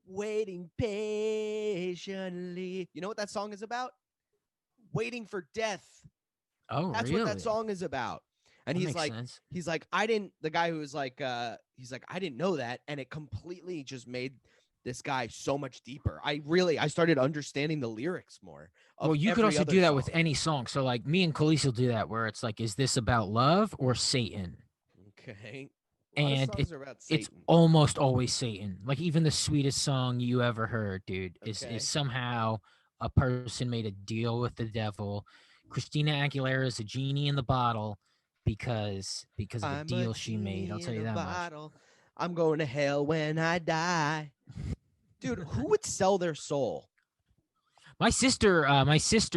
Waiting patiently. You know what that song is about? Waiting for death. Oh, That's really? what that song is about. And That makes sense. he's like, the guy who was like, he's like, I didn't know that. And it completely just made this guy so much deeper. I started understanding the lyrics more. Well, you could also do that with any song. So like me and Khalees will do that where it's like, is this about love or Satan? Okay. And it's almost always Satan. Like even the sweetest song you ever heard, dude, is somehow a person made a deal with the devil. Christina Aguilera is a genie in the bottle because of the deal she made. I'll tell you that much. I'm going to hell when I die. Dude, who would sell their soul? My sister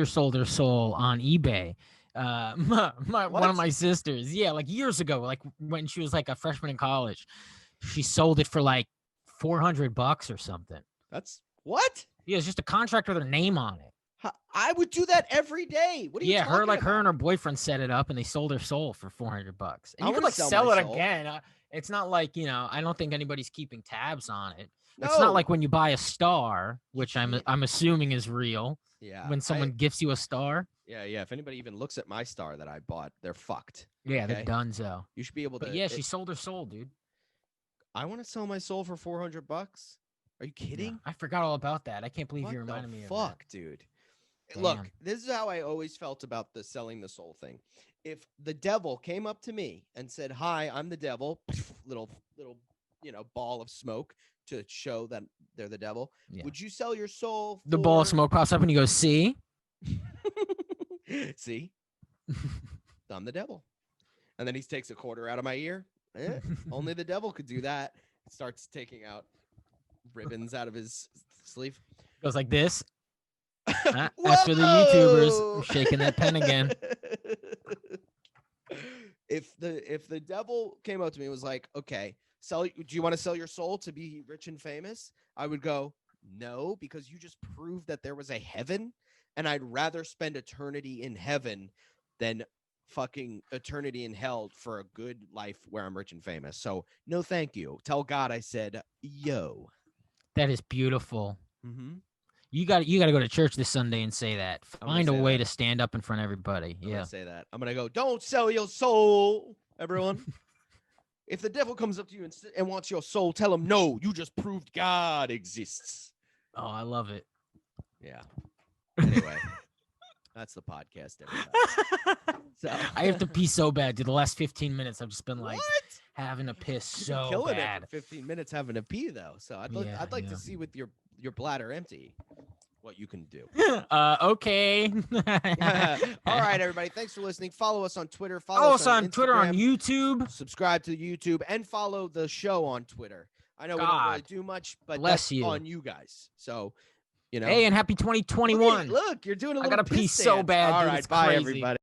sold her soul on eBay. One of my sisters, like years ago, like when she was like a freshman in college, she sold it for like $400 or something. That's what? Yeah, it's just a contract with her name on it. I would do that every day. What are you talking about? Her and her boyfriend set it up and they sold her soul for $400. And you could like sell it again. It's not like, I don't think anybody's keeping tabs on it. No. It's not like when you buy a star, which I'm assuming is real. Yeah. When someone gifts you a star. Yeah. If anybody even looks at my star that I bought, they're fucked. Yeah, they're donezo. You should be able to. But yeah, she sold her soul, dude. I want to sell my soul for $400. Are you kidding? Yeah, I forgot all about that. I can't believe you reminded me of that. Fuck, dude. Damn. Look, this is how I always felt about the selling the soul thing. If the devil came up to me and said, "Hi, I'm the devil," little ball of smoke to show that they're the devil. Yeah. Would you sell your soul? The ball of smoke pops up and you go, "See, see, I'm the devil." And then he takes a quarter out of my ear. Only the devil could do that. Starts taking out ribbons out of his sleeve. Goes like this. As for the YouTubers, I'm shaking that pen again. If the devil came up to me and was like, "Okay, do you want to sell your soul to be rich and famous?" I would go, "No, because you just proved that there was a heaven, and I'd rather spend eternity in heaven than fucking eternity in hell for a good life where I'm rich and famous. So no, thank you. Tell God I said yo." That is beautiful. Mm-hmm. You got to go to church this Sunday and say that. Find a way to stand up in front of everybody. I'm gonna say that. I'm gonna go, "Don't sell your soul, everyone." If the devil comes up to you and wants your soul, tell him, "No, you just proved God exists." Oh, I love it. Yeah. Anyway, that's the podcast, everybody. So I have to pee so bad, dude. The last 15 minutes, I've just been like having to piss so killing bad. It for 15 minutes having to pee though. So I'd like to see with your bladder empty what you can do. Okay. All right, everybody. Thanks for listening. Follow us on Twitter. Follow us on Twitter, on YouTube. Subscribe to YouTube and follow the show on Twitter. I know we don't really do much, but that's on you guys. So, Hey, and happy 2021. Look, you're doing a little I gotta pee so bad. All dude. right, it's bye, crazy. everybody.